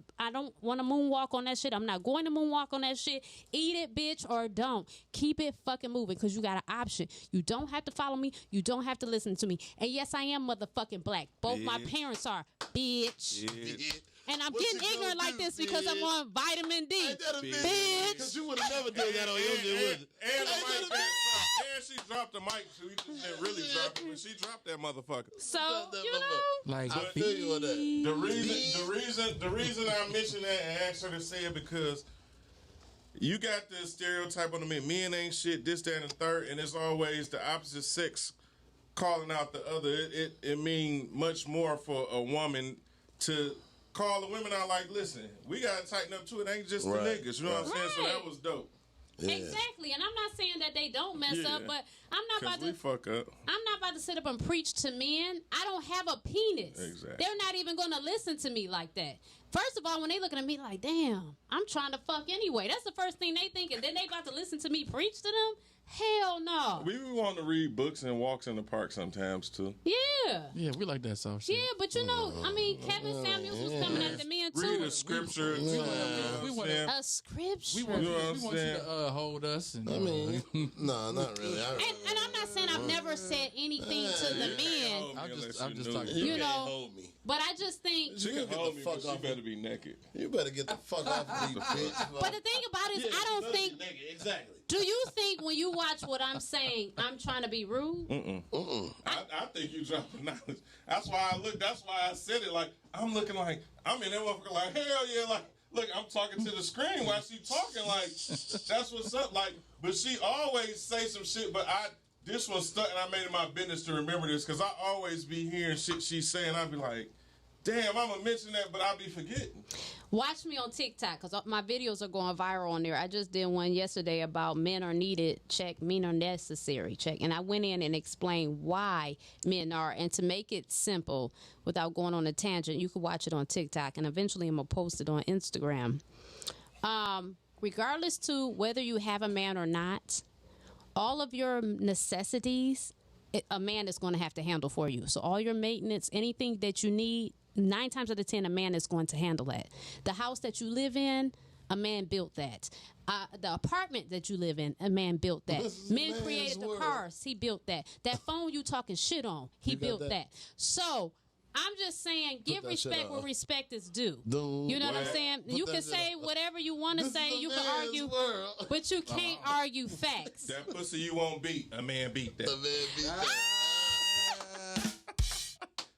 want to moonwalk on that shit. I'm not going to moonwalk on that shit. Eat it, bitch, or don't. Keep it fucking moving, because you got an option. You don't have to follow me. You don't have to listen to me. And yes, I am motherfucking black. Both my parents are, bitch. And I'm getting ignorant like this because I'm on vitamin D. Ain't that a bitch? Because you would have never done that on your shit, would you? And the mic, and she dropped the mic. She didn't really drop it, but she dropped that motherfucker. So, you know. Like, I feel you on that. The reason I mentioned that and asked her to say it because you got this stereotype on the men. Men ain't shit, this, that, and the third, and it's always the opposite sex calling out the other. It mean much more for a woman to call the women out like, listen, we gotta tighten up too. It ain't just the niggas. You know what I'm saying? So that was dope. Exactly. And I'm not saying that they don't mess up, but I'm not about to fuck up. I'm not about to sit up and preach to men. I don't have a penis. Exactly. They're not even going to listen to me like that. First of all, when they looking at me like, damn, I'm trying to fuck anyway. That's the first thing they think. And then they about to listen to me preach to them? Hell no. We want to read books and walks in the park sometimes, too. Yeah. Yeah, we like that soft shit. Yeah, but you know, I mean, Kevin Samuels was coming at the men too. Read a scripture. We want A scripture. We want, You know what I'm you to saying? hold us. And, I mean, no, not really. And I'm not saying I've never said anything to the men, I'm just talking. You can't know, hold me. but I just think. She You can get hold the me, fuck but she off. better be naked. You better get the fuck off of me, bitch. But the thing about it is, I don't think. Exactly. Do you think when you watch what I'm saying, I'm trying to be rude? I think you dropping knowledge. That's why I look. That's why I said it. Like I'm looking like I'm in that motherfucker. Like hell yeah. Like look, I'm talking to the screen while she talking. Like that's what's up. Like, but she always say some shit. But this one stuck, and I made it my business to remember this because I always be hearing shit she's saying. I be like, damn, I'm gonna mention that, but I be forgetting. Watch me on TikTok because my videos are going viral on there. I just did one yesterday about men are needed, check, men are necessary, check. And I went in and explained why men are. And to make it simple without going on a tangent, you can watch it on TikTok. And eventually I'm going to post it on Instagram. Regardless to whether you have a man or not, all of your necessities, a man is going to have to handle for you. So all your maintenance, anything that you need, 9 times out of 10, a man is going to handle that. The house that you live in, a man built that. The apartment that you live in, a man built that. Men created the cars, he built that. That phone you talking shit on, he built that. So I'm just saying, give respect where respect is due. You know what I'm saying? You can say whatever you want to say. You can argue, but you can't argue facts. That pussy you won't beat. A man beat that.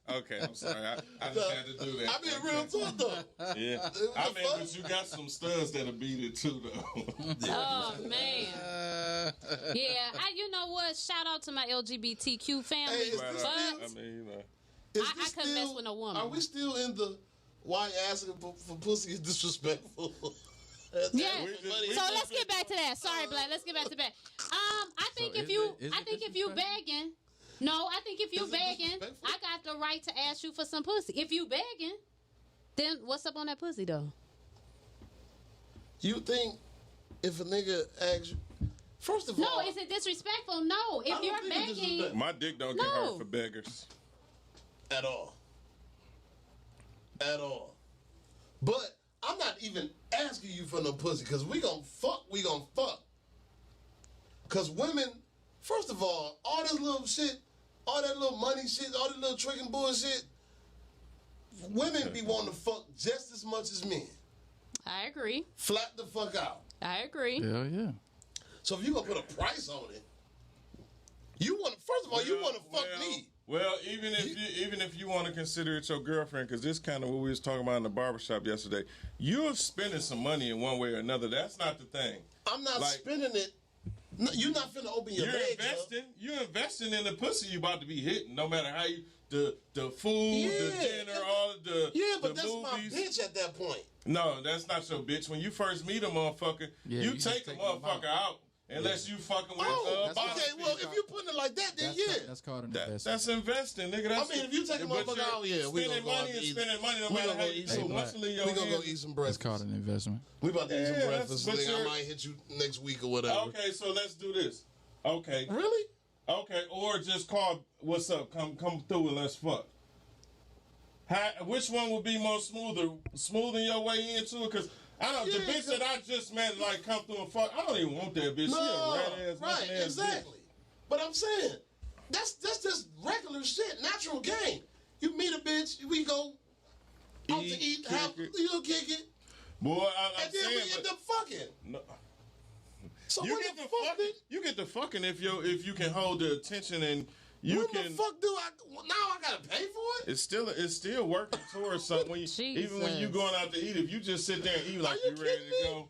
Okay, I'm sorry. I just had to do that. I mean, real talk though. Yeah. I mean, but you got some studs that'll beat it too, though. Oh man. Yeah, you know what? Shout out to my LGBTQ family. Hey, but I mean, you know. I couldn't mess with a woman. Are we still in the why asking for pussy is disrespectful? Yeah. So let's get back to that. Sorry, Black. Let's get back to that. I think if you begging. No, I think if you begging, I got the right to ask you for some pussy. If you begging, then what's up on that pussy though? You think if a nigga asks you, first of all, no, is it disrespectful? No, if you're begging, my dick don't get hurt for beggars at all. At all. But I'm not even asking you for no pussy because we gonna fuck. Because women, first of all this little shit, all that little money shit, all that little tricking bullshit, women be wanting to fuck just as much as men. I agree. Flat the fuck out. I agree. Hell yeah. So if you gonna put a price on it, you want first of all you want to fuck me. Well, even if you want to consider it your girlfriend, because this kind of what we was talking about in the barbershop yesterday, you're spending some money in one way or another. That's not the thing. I'm not spending it. No, you're not finna open your legs up. You're investing in the pussy you about to be hitting, no matter how you the food, the dinner, all of the but the that's movies. my bitch at that point. No, that's not your bitch. When you first meet a motherfucker, you take the motherfucker out. Unless you fucking with okay, well, if you putting it like that, then that's called an investment. That's investing, nigga. That's I mean, if you take a motherfucker out, we gonna spending money no matter how you do. We gonna go eat some breakfast. It's called an investment. We about to eat some breakfast. I might hit you next week or whatever. Okay, so let's do this. Okay. Really? Okay, or just call, what's up, come through and let's fuck. Which one would be more smoothing your way into it? Because I don't. The bitch that I just met, like, come through and fuck. I don't even want that bitch. No, she a rat ass, right, exactly. Bitch. But I'm saying that's just regular shit, natural game. You meet a bitch, we go out to eat, you'll kick it. Boy, and then we end up fucking. No. So you get the fucking. You get the fucking if you can hold the attention and. What the fuck do I gotta pay for it? It's still working towards something. When even when you going out to eat, if you just sit there and eat like you're ready to go.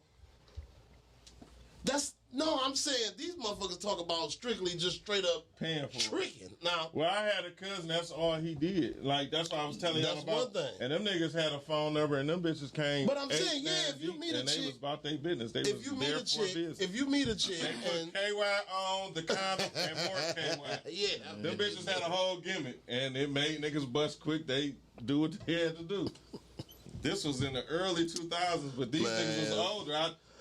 No, I'm saying these motherfuckers talk about strictly just straight up paying for tricking. Now, well, I had a cousin. That's all he did. Like that's what I was telling y'all about. That's one thing. And them niggas had a phone number, and them bitches came. But I'm saying, if you meet a and chick, they was about their business. They if was you meet there a for chick, business. if you meet a chick, They and put KY on the condom and more KY. yeah, Them bitches had a whole gimmick, and it made niggas bust quick. They do what they had to do. This was in the early 2000s, but these niggas was older.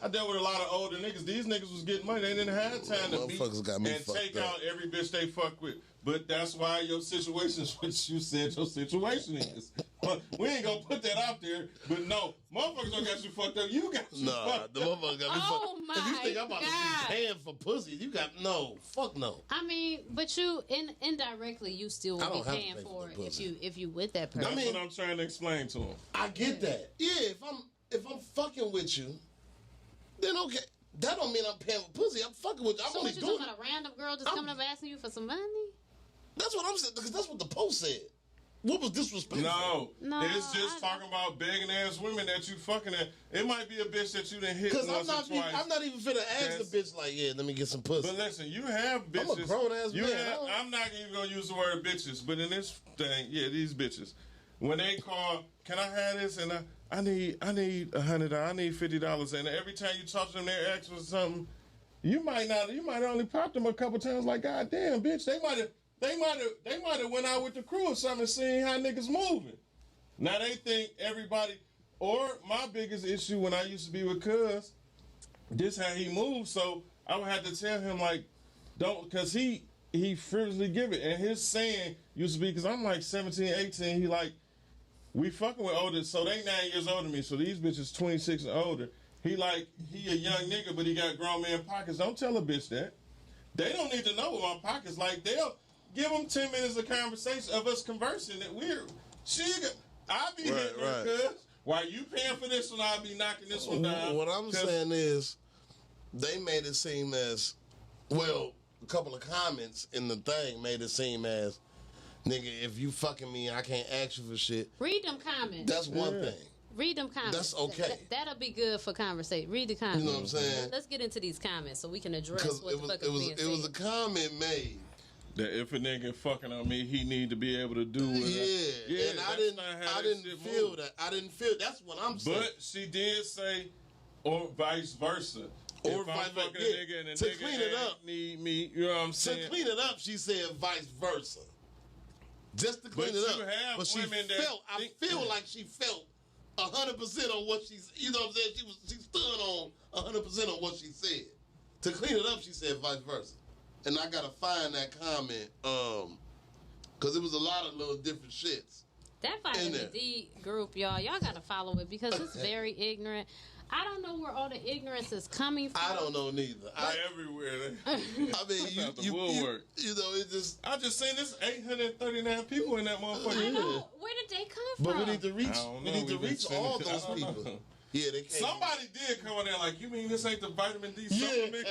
I dealt with a lot of older niggas. These niggas was getting money. They didn't have time to meet and take out every bitch they fuck with. But that's why your situation is what you said your situation is. We ain't gonna put that out there. But no, motherfuckers don't got you fucked up. You got you fucked up. The motherfuckers got me fucked up. My if you think I'm about to be paying for pussy, you got fuck no. I mean, but you indirectly you still will be paying for it if you with that person. That's what I'm trying to explain to him. I get that. Yeah, if I'm fucking with you, then okay. That don't mean I'm paying for pussy. I'm fucking with you. I'm so only what you doing talking about? A random girl just coming up asking you for some money? That's what I'm saying, because that's what the post said. What was disrespectful? No, it's just talking about begging ass women that you fucking at. It might be a bitch that you done hit once or twice. I'm not even finna ask the bitch like, yeah, let me get some pussy. But listen, you have bitches. I'm a grown ass man. I'm not even gonna use the word bitches, but in this thing, yeah, these bitches, when they call, can I have this? And I need $100, I need $50, and every time you talk to them, they're asking for something. You might only pop them a couple times. Like, God damn, bitch, they might have went out with the crew or something and seen how niggas moving. Now they think everybody. Or my biggest issue when I used to be with Cuz, this how he moved. So I would have to tell him like, don't, cause he frivolously give it, and his saying used to be, cause I'm like 17, 18. He like, we fucking with older, so they 9 years older than me. So these bitches 26 and older. He a young nigga, but he got grown man pockets. Don't tell a bitch that. They don't need to know what my pockets like. They'll give them 10 minutes of conversation of us conversing. That I'll be hitting her, cuz. While you paying for this one, I'll be knocking this one down. What I'm saying is, they made it seem as, well, a couple of comments in the thing made it seem as, nigga, if you fucking me, I can't ask you for shit. Read them comments. That's one thing. Read them comments. That's okay. That'll be good for conversation. Read the comments. You know what I'm saying? Let's get into these comments so we can address what the fuck is being said. It was a comment made. That if a nigga fucking on me, he need to be able to do it. Yeah, and I didn't feel that. I didn't feel. That's what I'm saying. But she did say, or vice versa. Or if I'm fucking a nigga and a to nigga clean it up, need me, you know what I'm saying? To clean it up, she said vice versa. Just to clean it up. But she felt. I feel like she felt 100% on what she's. You know what I'm saying? She stood on 100% on what she said. To clean it up, she said vice versa. And I gotta find that comment, cause it was a lot of little different shits. That Vitamin D group, y'all gotta follow it because it's very ignorant. I don't know where all the ignorance is coming from. I don't know neither. Everywhere. I mean, you know, it just. I just seen this 839 people in that motherfucker. I know. Where did they come from? But we need to reach. We need to reach all those people. Yeah, they can't. Somebody did come in there like, you mean this ain't the vitamin D supplement?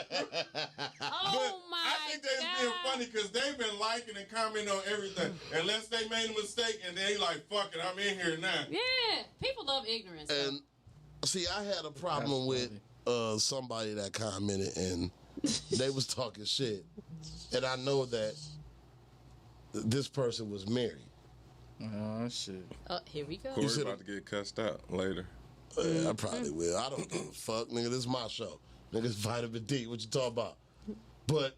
Oh my God. I think they're being funny because they've been liking and commenting on everything. Unless they made a mistake and they like, fuck it, I'm in here now. Yeah, people love ignorance. And see, I had a problem with somebody that commented and they was talking shit. And I know that this person was married. Oh, shit. Here we go. Corey's about to get cussed out later. I probably will. I don't give a fuck, nigga. This is my show. Nigga, it's Vitamin D. What you talking about? But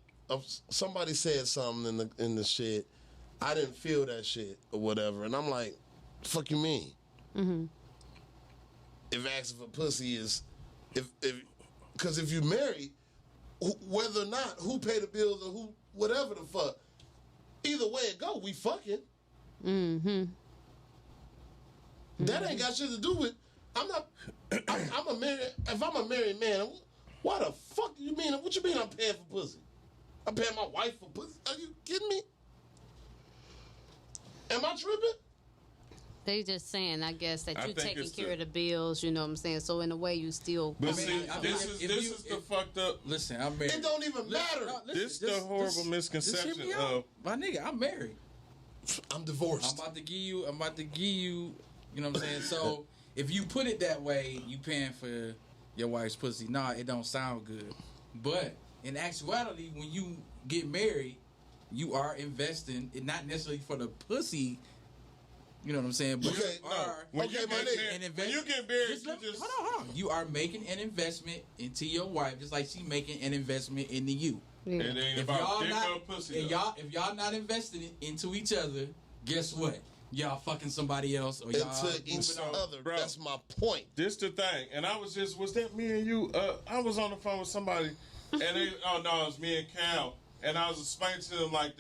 somebody said something in the shit. I didn't feel that shit or whatever. And I'm like, fuck you mean? Mm-hmm. If asking for pussy is, because if you married, whether or not, who pay the bills or who, whatever the fuck, either way it go, we fucking. Mm-hmm. That ain't got shit to do with, I'm a married, if I'm a married man, why the fuck do you mean, what you mean I'm paying for pussy? I'm paying my wife for pussy? Are you kidding me? Am I tripping? They just saying, I guess, that you taking care of the bills, you know what I'm saying? So in a way, you still. But see, this is the fucked up. Listen, I'm married. It don't even matter. This is the horrible misconception of. My nigga, I'm married. I'm divorced. I'm about to give you, you know what I'm saying? So if you put it that way, you paying for your wife's pussy. Nah, it don't sound good. But in actuality, when you get married, you are investing, not necessarily for the pussy. You know what I'm saying? But Okay, you are When you get married, hold on. You are making an investment into your wife, just like she making an investment into you. Yeah. It ain't If about y'all dick not, or pussy. if y'all not investing into each other, guess what? Y'all fucking somebody else, or y'all Into each moving on. other. Bro. That's my point. This the thing, and I was that me and you? I was on the phone with somebody, and they, oh no, it was me and Cal, and I was explaining to them like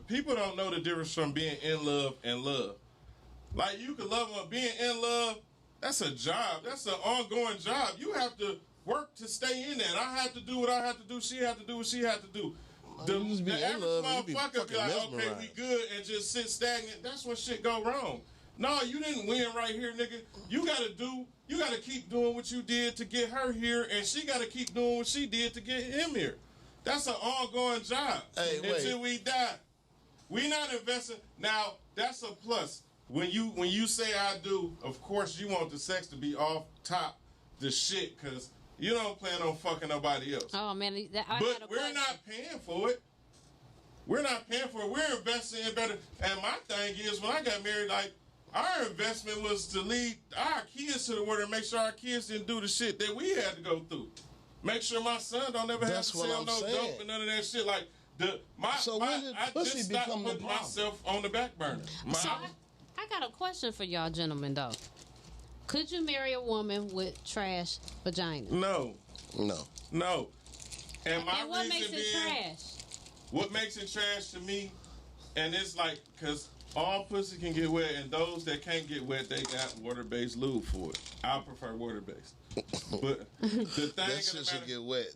people don't know the difference from being in love and love. Like you can love them, being in love, that's a job, that's an ongoing job. You have to work to stay in there. And I have to do what I have to do. She have to do what she have to do. The average motherfucker be like, okay, we good, and just sit stagnant. That's when shit go wrong. No, you didn't win right here, nigga. You gotta keep doing what you did to get her here, and she gotta keep doing what she did to get him here. That's an ongoing job until we die. We not investing. Now, that's a plus. When you say I do, of course you want the sex to be off top the shit, because you don't plan on fucking nobody else. Oh man, but we're not paying for it. We're not paying for it. We're investing in better. And my thing is, when I got married, like, our investment was to lead our kids to the world and make sure our kids didn't do the shit that we had to go through. Make sure my son don't ever have to sell no dope and none of that shit. Like, I just stopped putting myself on the back burner. I got a question for y'all gentlemen, though. Could you marry a woman with trash vagina? No. And what makes it trash? What makes it trash to me, and it's like, because all pussy can get wet, and those that can't get wet, they got water-based lube for it. I prefer water-based. But the thing that shit should get wet.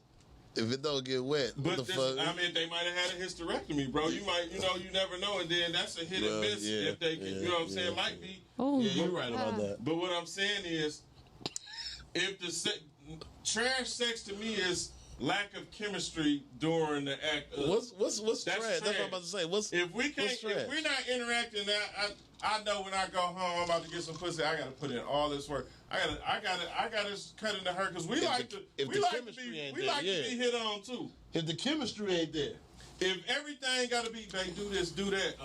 If it don't get wet, what the fuck? I mean, they might have had a hysterectomy, bro. You might, you never know, and then that's a hit and miss if they can, you know what I'm saying? Might be. Oh, you're right about that. But what I'm saying is, if trash sex to me is lack of chemistry during the act. What's trash? That's what I'm about to say. If we're not interacting, I know when I go home, I'm about to get some pussy. I gotta put in all this work. I gotta cut into her because we like to be hit on too. If the chemistry ain't there, if everything gotta be, babe, do this, do that,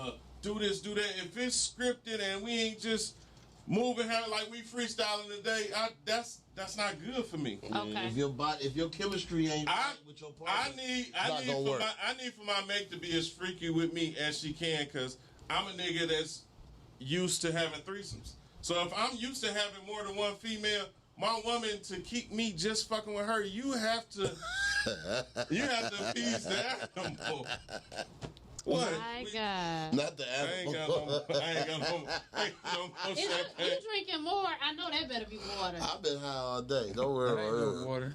do this, do that. If it's scripted and we ain't just moving her like we freestyling today, that's not good for me. Okay. If your chemistry ain't right with your partner, I need for my mate to be as freaky with me as she can, because I'm a nigga that's used to having threesomes. So if I'm used to having more than one female, my woman, to keep me just fucking with her, you have to appease the animal. What? My God. Not the animal. I ain't got no champagne. You drinking more? I know that better be water. I've been high all day. Don't worry about it. Water.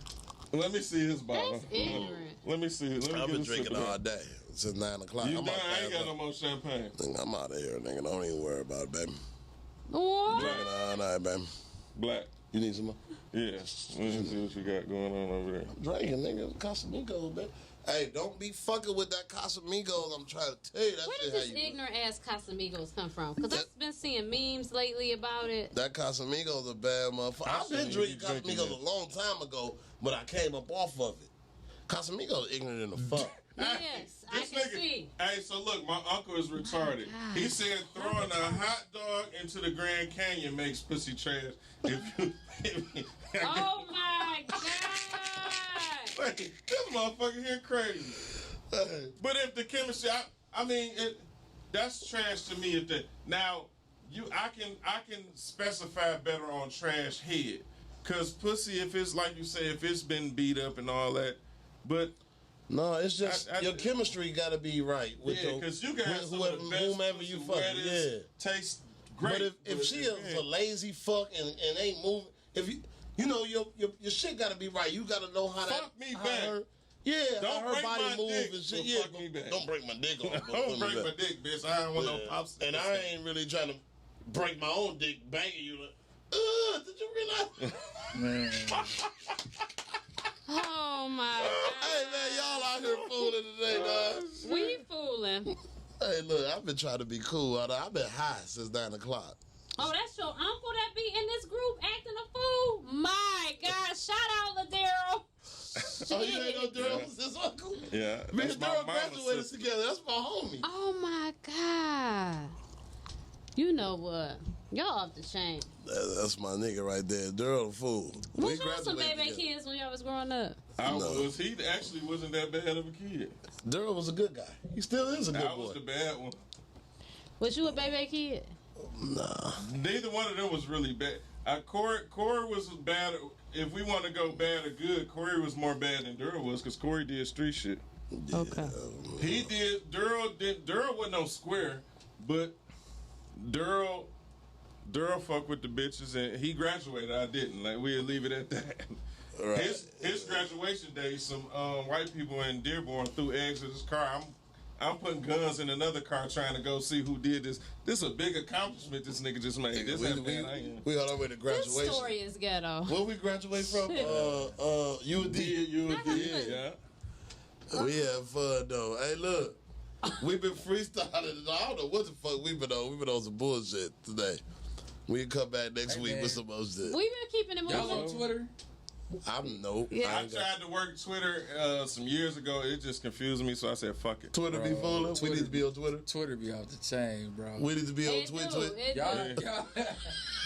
Let me see his bottle. That's ignorant. Let me see. I've been drinking all day since 9 o'clock. You done? I ain't got no more champagne. I'm out of here, nigga. Don't even worry about it, baby. What? Drinking all night, baby. Black. You need some more? Yeah. Let me see what you got going on over there. I'm drinking, nigga. Casamigos, baby. Hey, don't be fucking with that Casamigos. I'm trying to tell you that. Where shit did this ignorant ass Casamigos come from? Because I've been seeing memes lately about it. That Casamigos a bad motherfucker. I've been drinking Casamigos a long time ago, but I came up off of it. Casamigos ignorant in the fuck. Yes, I can see. Hey, so look, my uncle is retarded. He said throwing a hot dog into the Grand Canyon makes pussy trash. Oh my God! Like, this motherfucker here crazy. But if the chemistry, I mean, that's trash to me. If that now, I can specify better on trash head, cause pussy, if it's like you say, if it's been beat up and all that, but. No, it's just your chemistry got to be right with because you got whomever you fucking. Yeah, tastes great. But if she is a lazy fuck and ain't moving, if you know your shit got to be right. You got to know how fuck me back. How her body move and shit. Yeah, fuck me back. Don't break my dick. Don't break my dick, bitch. I don't want no pops. And I ain't really trying to break my own dick, banging you. Did you realize? Man. Oh my God. Hey man, y'all out here fooling today, dog. We fooling. Hey look, I've been trying to be cool. I've been high since 9 o'clock. Oh, that's your uncle that be in this group acting a fool? My God. Shout out, Ladero. Oh, you ain't know Daryl was his uncle? Yeah. Me that's and my Daryl mama's graduated sister. together. That's my homie. Oh my God. You know what? Y'all off the chain. That's my nigga right there. Daryl the fool. We Was y'all some graduated baby together. kids when y'all was growing up? He actually wasn't that bad of a kid. Daryl was a good guy. He still is a good I boy. was the bad one. Was you a baby kid? Nah. Neither one of them was really bad. Corey was bad. If we want to go bad or good, Corey was more bad than Daryl was because Corey did street shit. Okay. He did. Daryl wasn't no square, but Daryl fucked with the bitches and he graduated. I didn't. Like we'll leave it at that. Right. His graduation day, some white people in Dearborn threw eggs at his car. I'm putting guns in another car trying to go see who did this. This is a big accomplishment this nigga just made. This how bad I am. We on our way to graduation. This story is ghetto. Where we graduate from? UD. Yeah. We have fun though. Hey, look, we've been freestyling. I don't know what the fuck we've been on. We've been on some bullshit today. We can come back next week with some more shit. We've been keeping it Y'all moving. on Twitter? I'm nope. Yeah. I tried to work Twitter some years ago. It just confused me, so I said, fuck it. Twitter be fooling. We need to be on Twitter. Twitter be off the chain, bro. We need to be on It Twitter. do, it do. Y'all,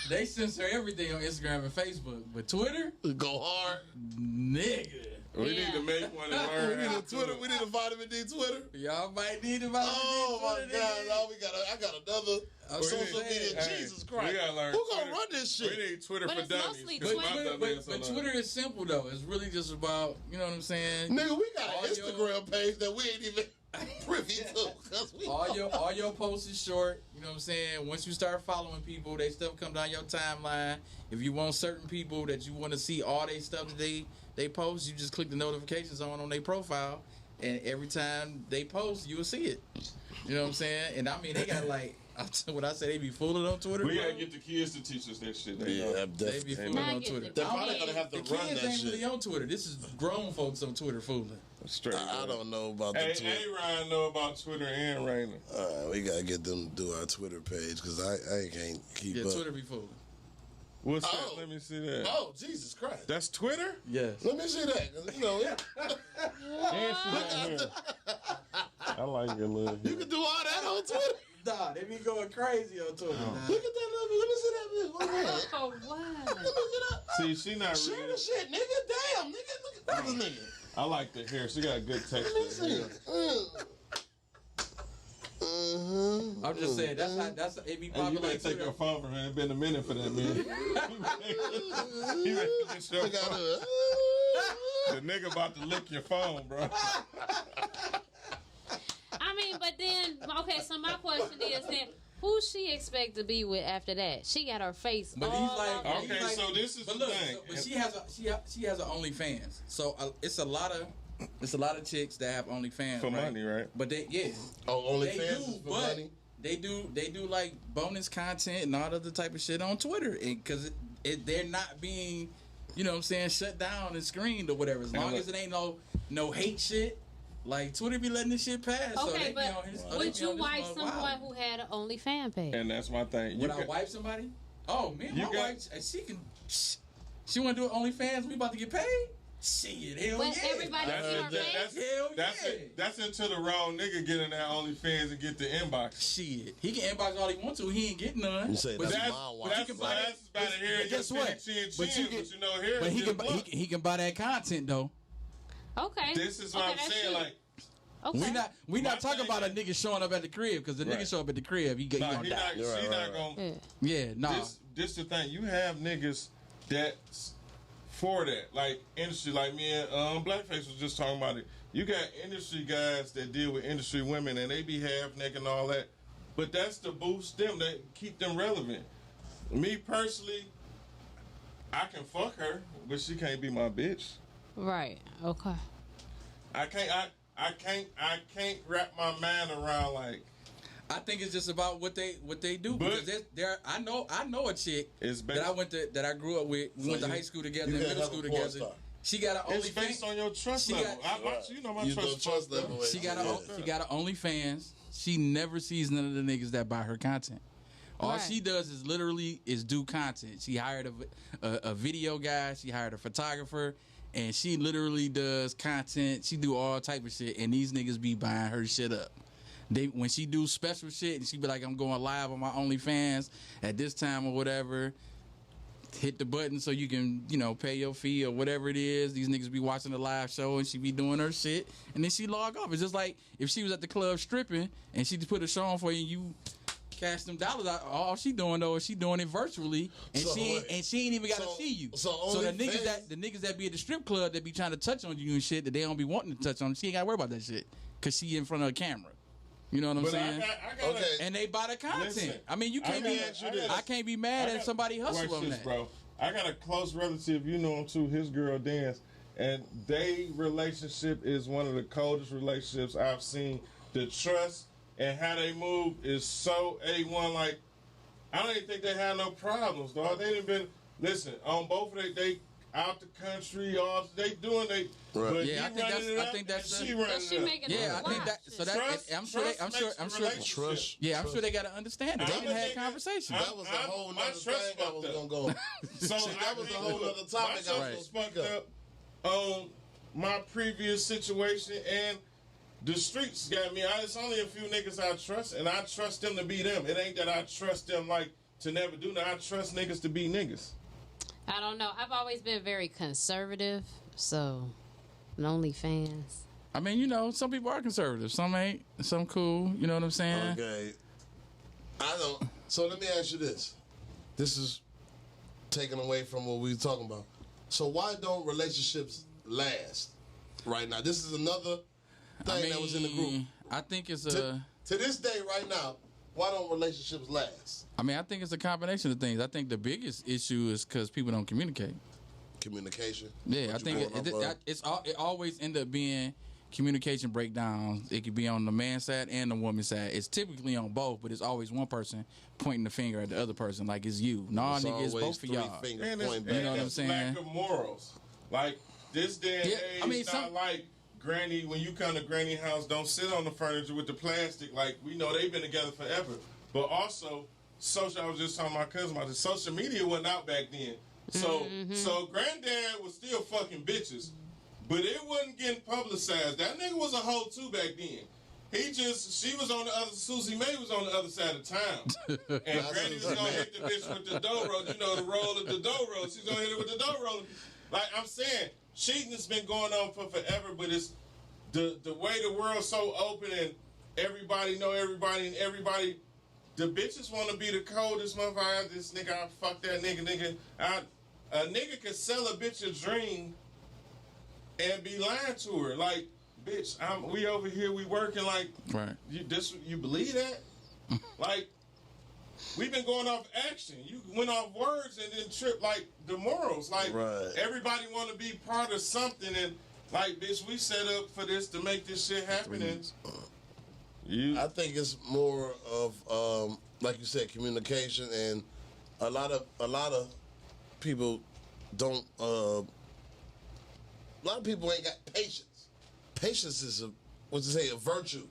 they censor everything on Instagram and Facebook, but Twitter, Go hard. nigga. We Yeah. need to make one and We learn. need how a to Twitter. do it. We need a vitamin D Twitter. Y'all might need about Oh my Twitter, God! nigga. Now I got another I'm social saying, media. hey, Jesus Christ! we gotta learn Who gonna Twitter. run this We shit? need Twitter But for it's dummies. mostly 'cause Twitter. my dumb ass But don't know. Twitter is simple though. It's really just about, you know what I'm saying? Nigga, we got All an your- Instagram page that we ain't even privy to. Cause we All your posts is short. You know what I'm saying? Once you start following people, they stuff come down your timeline. If you want certain people that you want to see all their stuff that they post, you just click the notifications on their profile, and every time they post, you will see it. You know what I'm saying? And I mean, they got like, when I say they be fooling on Twitter, We bro, gotta get the kids to teach us that shit. They yeah, know. I'm they be definitely. fooling Now on get Twitter. the They're I probably mean, gonna have to The run kids that ain't really shit. on Twitter. This is grown folks on Twitter fooling. Straight. I don't know about the Hey, Twitter. Ryan know about Twitter and Raymond. We gotta get them to do our Twitter page because I can't keep Yeah, up. Twitter be fooling. What's Oh. that? Let me see that. Oh Jesus Christ! That's Twitter? Yes. Let me see that. 'Cause, you know, I like your little you can do all that on Twitter. Nah, they be going crazy on Twitter. Look at that little. Let me see that. Bitch. What's that? Oh, what? Let me see that. See, she not Share really. the shit, nigga. Damn, nigga. Look at this nigga. I like the hair. She got good Let me texture. see. Hair. I'm just saying that's it be Hey, popular. you better on take Twitter. your phone from her. It's been a minute for that, man. You better get your Look at phone. her. The nigga about to lick your phone, bro. I mean, but then, okay, so my question is then, who she expect to be with after that? She got her face But all he's like, over. Okay, he's like- so this is but the look, thing. but she has a OnlyFans, so it's a lot of chicks that have OnlyFans For right? money, right? But they Oh, they OnlyFans do, is for but money. they do like bonus content and all other type of shit on Twitter, because they're not being, you know what I'm saying, shut down and screened or whatever. As long as it ain't no hate shit. Like Twitter be letting this shit pass. so Okay, they be but on his, would you wife mug someone wild. who had an OnlyFans page? And that's my thing. Would I wife somebody? Oh man, You my got- wife, she can. She want to do OnlyFans. We about to get paid. Shit, hell But yeah. everybody That's, see her that's, face? Hell that's, yeah. that's until the wrong nigga get in that OnlyFans and get the inbox. Shit, he can inbox all he wants to. He ain't getting none. You say But that's you- my wife. but you That's can buy that. that's about to hear But guess your what? chin, But you can- but you know here But he it's can just buy, blunt. he can buy that content though. Okay. This is what Okay, I'm that's saying. true. Like, Okay. We My not talking thing about a is- nigga showing up at the crib, because the Right. nigga show up at the crib, he nah, gonna he die. not, Right, she right, not right. gonna. Yeah. Yeah, nah. This the thing. You have niggas that's for that, like industry, like me and Blackface was just talking about it. You got industry guys that deal with industry women, and they be half naked and all that. But that's to boost them, that keep them relevant. Me personally, I can fuck her, but she can't be my bitch. Right. Okay. I can't wrap my mind around like I think it's just about what they do, But- because they're I know a chick it's that based, I grew up with. We So went to you- high school together, you and can't middle have school a porn together. star. She got an it's based OnlyFans. on your trust She level. got- I watch, you know my You trust don't trust level. level. She got Yeah. she got an OnlyFans. She never sees none of the niggas that buy her content. All Right. she does is do content. She hired a video guy. She hired a photographer, and she literally does content. She do all type of shit, and these niggas be buying her shit up. When she do special shit, and she be like, I'm going live on my OnlyFans at this time or whatever. Hit the button so you can, pay your fee or whatever it is. These niggas be watching the live show and she be doing her shit, and then she log off. It's just like if she was at the club stripping and she just put a show on for you and you cash them dollars out. All she doing though is she doing it virtually, and she ain't even got to see you. So the niggas that be at the strip club that be trying to touch on you and shit that they don't be wanting to touch on, she ain't got to worry about that shit because she in front of a camera. You know what I'm saying? And they buy the content. Listen, I mean, you can't I can't be mad at somebody hustle on that. Bro. I got a close relative, you know him too, his girl Dance, and they relationship is one of the coldest relationships I've seen. The trust and how they move is so A1. Like, I don't even think they had no problems, dog. They didn't been, listen, on both of they out the country, all they doing they. Right. But Yeah, I think that's she running she it up. making Yeah, I think that. So that Trust- I'm sure. trust I'm sure. makes I'm a sure. relationship. Yeah, I'm sure they got to understand it. They didn't have conversations. That was a whole my nother trust thing I was fucked gonna up. go. So See, that was a whole other topic My I trust was was gonna fucked speak up on my previous situation, and the streets got me. It's only a few niggas I trust, and I trust them to be them. It ain't that I trust them like to never do that. I trust niggas to be niggas. I don't know. I've always been very conservative, so OnlyFans. I mean, some people are conservative. Some ain't. Some cool. You know what I'm saying? Okay. I don't. So let me ask you this. This is taken away from what we were talking about. So why don't relationships last right now? This is another thing that was in the group. I think it's To this day, right now, why don't relationships last? I think it's a combination of things. I think the biggest issue is because people don't communicate. Communication. Yeah, I What you think going off of? it always end up being communication breakdowns. It could be on the man's side and the woman's side. It's typically on both, but it's always one person pointing the finger at the other person like it's you. Nah, It's nigga, it's always both of y'all. three-finger And point it's, back. know what I'm it's saying? lack of morals. Like, this day and Yeah, age, I mean, it's not like Granny, when you come to Granny house, don't sit on the furniture with the plastic. Like, we know they've been together forever. But also, I was just talking to my cousin about this. Social media wasn't out back then. So Granddad was still fucking bitches. But it wasn't getting publicized. That nigga was a hoe too back then. She was on the other, Susie Mae was on the other side of town. And Granny was gonna hit the bitch with the dough roll. You know, the roll of the dough roll. She's gonna hit it with the dough roll. Like I'm saying, cheating has been going on for forever, but it's the way the world's so open and everybody know everybody and everybody. The bitches want to be the coldest motherfucker. This nigga, I fuck that nigga. A nigga could sell a bitch a dream and be lying to her. Like, bitch, we over here, we working like, Right. You believe that? Like, we've been going off action. You went off words and then tripped like the morals. Like, Right. everybody want to be part of something and like, bitch, we set up for this to make this shit happen. And I think it's more of like you said, communication, and a lot of people don't. A lot of people ain't got patience. Patience is a virtue.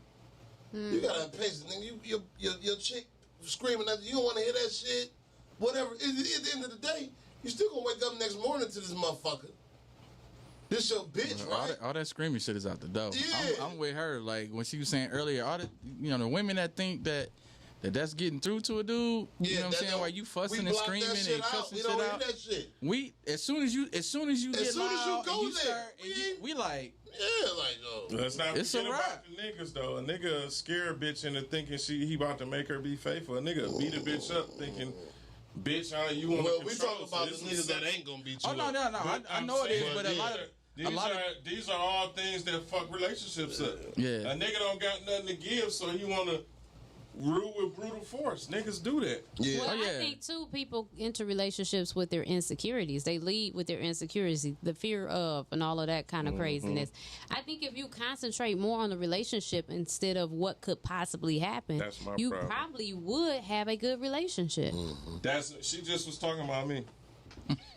You gotta have patience. Nigga, your chick screaming at you. You don't want to hear that shit. Whatever. At the end of the day, you still gonna wake up next morning to this motherfucker. This your bitch, right? All that screaming shit is out the door. Yeah. I'm with her. Like when she was saying earlier, all the the women that think that's getting through to a dude. Yeah, you know what I'm saying? While you fussing and block screaming that shit and out. cussing We shit don't out. hear that shit. We as soon as you get soon as you loud go and you there, start, we like Yeah, like let's not It's forget a about wrap. the niggas though. A nigga scare a bitch into thinking he about to make her be faithful. A nigga beat a bitch up thinking, bitch, you want to well, control. we talk about the So niggas this that is- ain't gonna beat you oh no up. no no. I know it is, but These are all things that fuck relationships up. Yeah. A nigga don't got nothing to give, so he want to rule with brutal force. Niggas do that. Yeah. Well, Oh, yeah. I think too, people enter relationships with their insecurities. They lead with their insecurities, the fear of, and all of that kind of craziness. I think if you concentrate more on the relationship instead of what could possibly happen, That's my you problem. probably would have a good relationship. She just was talking about me.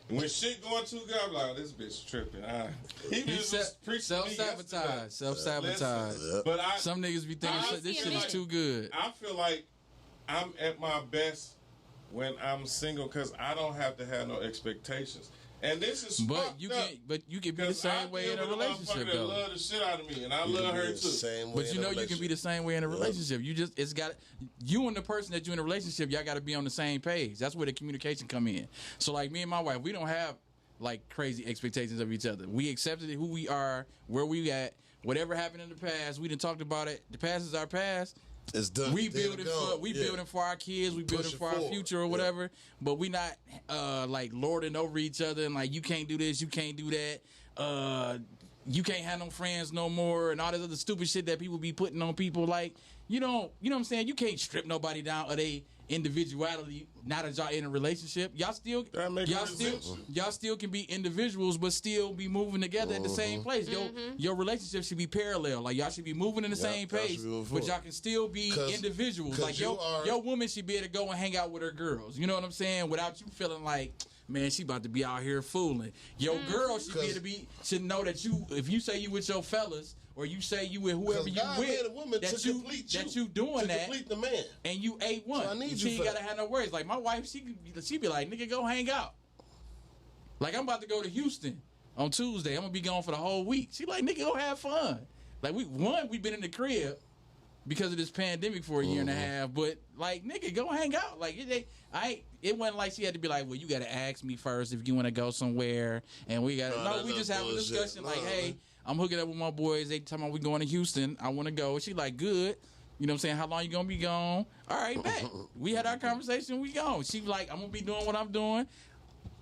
When shit going too good, I'm like, this bitch tripping. He just was preaching to me yesterday. Self-sabotage. Listen, but Some niggas be thinking I this feel shit is like- too good. I feel like I'm at my best when I'm single because I don't have to have no expectations. And this is but you can be the same way in a relationship though. Love the shit out of me, and I love her too. But you know you can be the same way in a relationship. You just you and the person that you're in a relationship, y'all got to be on the same page. That's where the communication come in. So like me and my wife, we don't have like crazy expectations of each other. We accepted who we are, where we at, whatever happened in the past. We done talked about it. The past is our past. It's done. We building for our kids. We building for our future or whatever. But we not like lording over each other and like you can't do this, you can't do that. You can't have no friends no more and all this other stupid shit that people be putting on people. Like you know what I'm saying. You can't strip nobody down of they individuality. Now that y'all in a relationship, y'all still can be individuals, but still be moving together at the same place. Your relationship should be parallel. Like y'all should be moving in the same pace, but y'all can still be individuals. Like your woman should be able to go and hang out with her girls. You know what I'm saying? Without you feeling like, man, she about to be out here fooling. Your girl should know that if you say you with your fellas. Or you say you with whoever you with, that you doing that, complete the man. And you ate one. So she ain't gotta have no worries. Like my wife, she be like, nigga, go hang out. Like I'm about to go to Houston on Tuesday. I'm gonna be gone for the whole week. She like, nigga, go have fun. Like we've been in the crib because of this pandemic for a year and a half. But like, nigga, go hang out. Like it wasn't like she had to be like, well, you gotta ask me first if you want to go somewhere, and we gotta. We just have a discussion like, hey. I'm hooking up with my boys. They talking about we going to Houston. I want to go. She like, good. You know what I'm saying? How long you going to be gone? All right, bet. We had our conversation. We gone. She like, I'm going to be doing what I'm doing.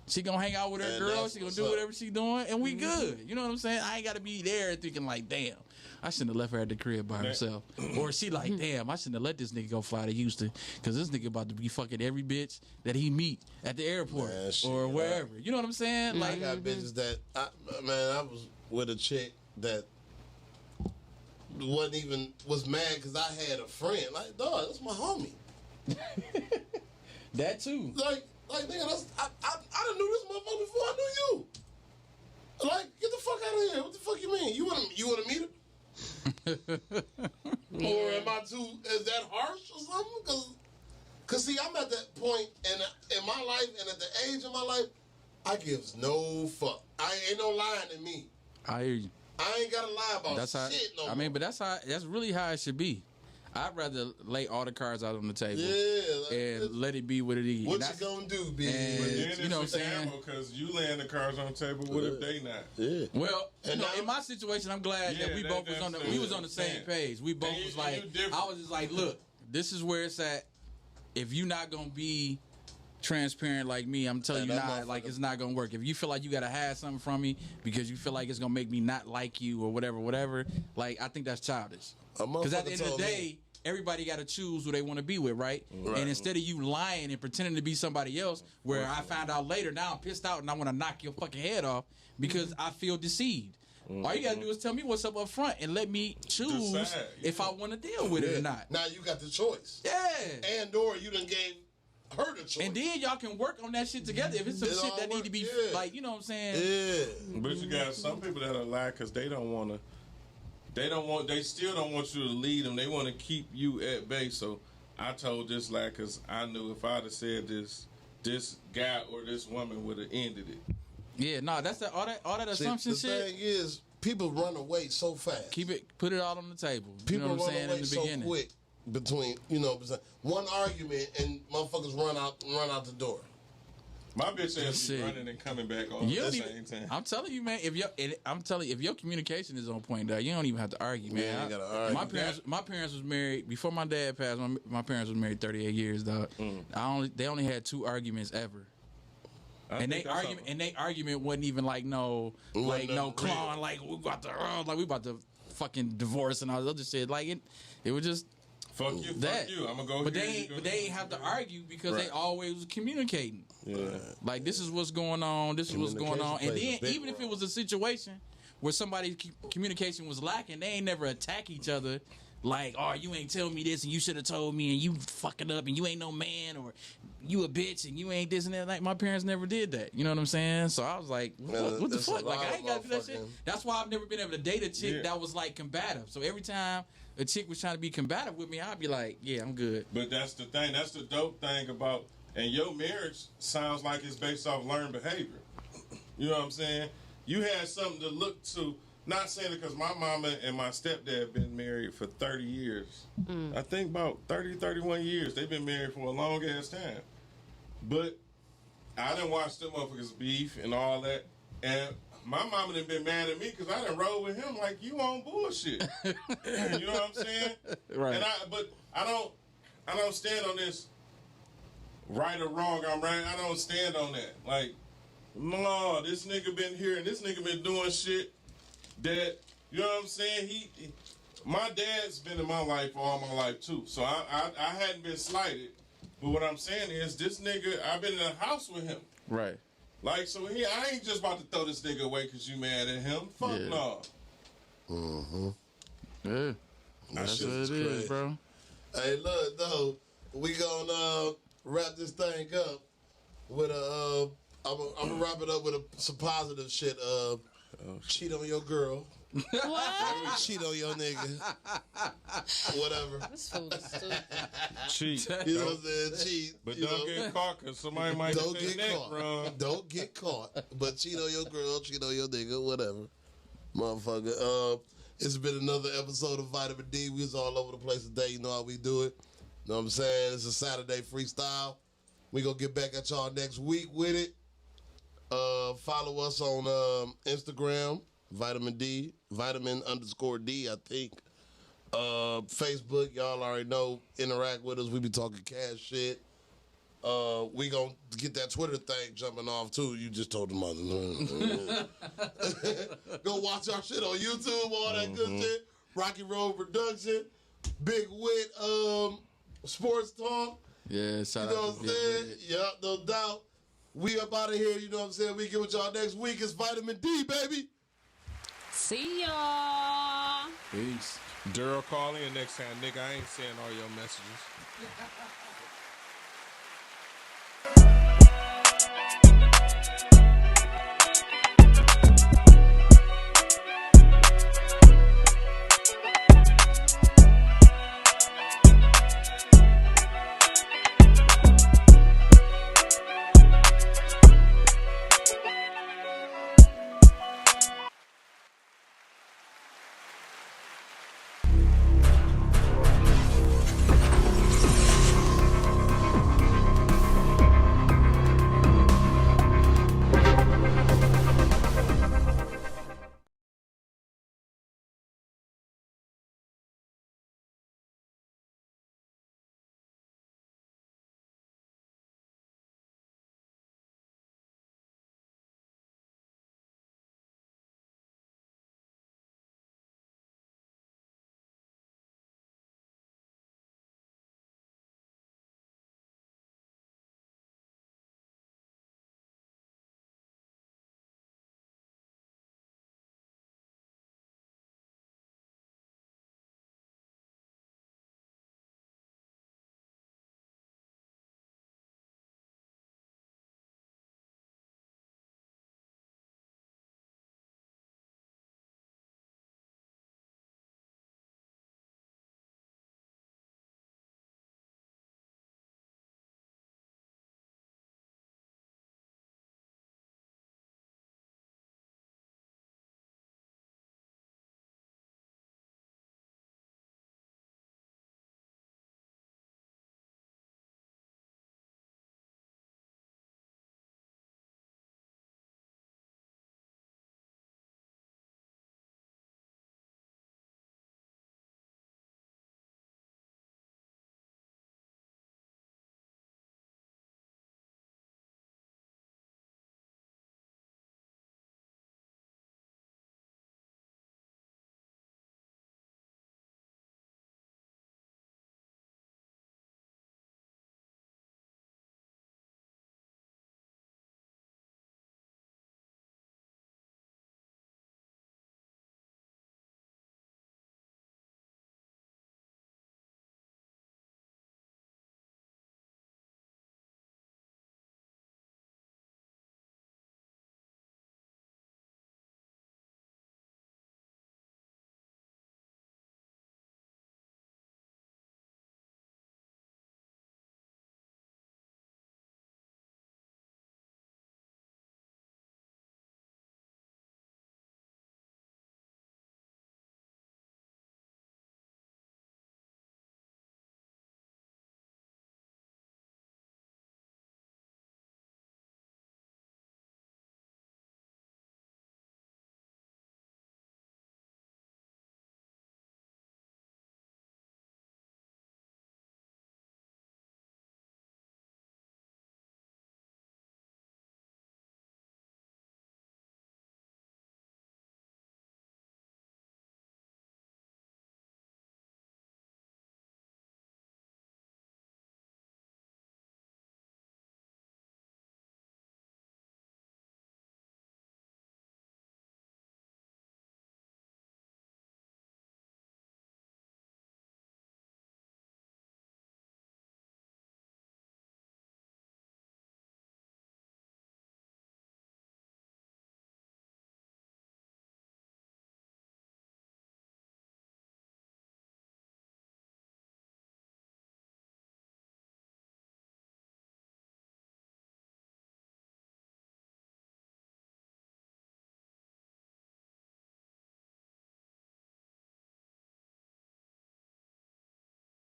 She going to hang out with her girl. She going to do whatever she doing. And we good. You know what I'm saying? I ain't got to be there thinking like, damn, I shouldn't have left her at the crib by herself. Or she like, damn, I shouldn't have let this nigga go fly to Houston because this nigga about to be fucking every bitch that he meet at the airport or wherever. You know what I'm saying? Like, I got bitches that, I was with a chick that was mad because I had a friend. Like, dog, that's my homie. That too. Like nigga, I done knew this motherfucker before I knew you. Like, get the fuck out of here. What the fuck you mean? You wanna meet her? Or am I is that harsh or something? Cause see, I'm at that point in my life and at the age of my life, I gives no fuck. Ain't no lying in me. I hear you. I ain't gotta lie about shit no more. I mean, but that's really how it should be. I'd rather lay all the cards out on the table and let it be what it is. What you gonna do, B? You know what I'm saying? Because you laying the cards on the table. What if they not? Yeah. Well, in my situation, I'm glad that we both was on the same page. We both was like, I was just like, look, this is where it's at. If you not gonna be transparent like me, I'm telling you now, like it's not gonna work. If you feel like you gotta hide something from me because you feel like it's gonna make me not like you or whatever, like I think that's childish. Because at the end of the day, everybody gotta choose who they want to be with, right? And instead of you lying and pretending to be somebody else, where I found out later, now I'm pissed out and I want to knock your fucking head off because I feel deceived. All you gotta do is tell me what's up front and let me choose if I want to deal with it or not. Now you got the choice. Yeah. And/or you done gave her the choice. And then y'all can work on that shit together. If it's some shit that need to be like, you know what I'm saying? Yeah. But you got some people that are lie because they don't want to. They still don't want you to lead them. They want to keep you at bay. So I told this lie because I knew if I'd have said this guy or this woman would have ended it. Yeah, no, that's all that assumption shit. The thing is, people run away so fast. Put it all on the table. People you know what I'm run saying away in the so beginning. quick between one argument and motherfuckers run out the door. My bitch ass be running and coming back all at the same time. I'm telling you, man. If your communication is on point, you don't even have to argue, man. Yeah, you gotta argue. My parents was married before my dad passed. My parents was married 38 years, dog. They only had 2 arguments ever. And they argument wasn't even like no clawing, like we about to fucking divorce and all this other shit. Like it was just fuck you. I'm gonna go. But they ain't have to argue because they always was communicating. Yeah. Like this is what's going on. This is what's going on. And then even if it was a situation where somebody's communication was lacking, they ain't never attack each other. Like, oh, you ain't tell me this and you should have told me and you fucking up and you ain't no man or you a bitch and you ain't this and that. Like, my parents never did that. You know what I'm saying? So I was like, what the fuck? Like, I ain't got to do that shit. That's why I've never been able to date a chick that was, like, combative. So every time a chick was trying to be combative with me, I'd be like, yeah, I'm good. But that's the thing. That's the dope thing about, and your marriage sounds like it's based off learned behavior. You know what I'm saying? You had something to look to. Not saying it because my mama and my stepdad been married for 30 years. I think about 30, 31 years. They've been married for a long ass time. But I didn't watch them motherfuckers beef and all that. And my mama done been mad at me because I done rolled with him like you on bullshit. You know what I'm saying? Right. And I don't stand on this right or wrong. I'm right. I don't stand on that. Like, no, this nigga been here and this nigga been doing shit that, you know what I'm saying? My dad's been in my life all my life too. So I hadn't been slighted. But what I'm saying is this nigga, I've been in a house with him. Right. Like, so I ain't just about to throw this nigga away because you mad at him. Fuck no. Mm-hmm. Yeah. That's what it is, bro. Hey, look, though, we gonna wrap this thing up with I'm gonna wrap it up with some positive shit. Cheat on your girl. What? Cheat on your nigga. Whatever. This fool is stupid. Cheat. You know what I'm saying? Cheat. But don't get caught because somebody might Don't say get neck caught. wrong. Don't get caught. But cheat on your girl, cheat on your nigga, whatever. Motherfucker. It's been another episode of Vitamin D. We was all over the place today. You know how we do it. You know what I'm saying? It's a Saturday freestyle. We gonna get back at y'all next week with it. Follow us on Instagram, Vitamin D, Vitamin_D, I think. Facebook, y'all already know. Interact with us. We be talking cash shit. We gonna get that Twitter thing jumping off too. You just told them mother. Go watch our shit on YouTube, all that good shit. Rocky Road Production, Big Wit, Sports Talk. Yeah, shout You know out what to I'm Big saying? Wit. Yeah, no doubt. We up out of here, you know what I'm saying? We get with y'all next week. It's Vitamin D, baby. See y'all. Peace. Daryl calling and next time, nigga, I ain't saying all your messages.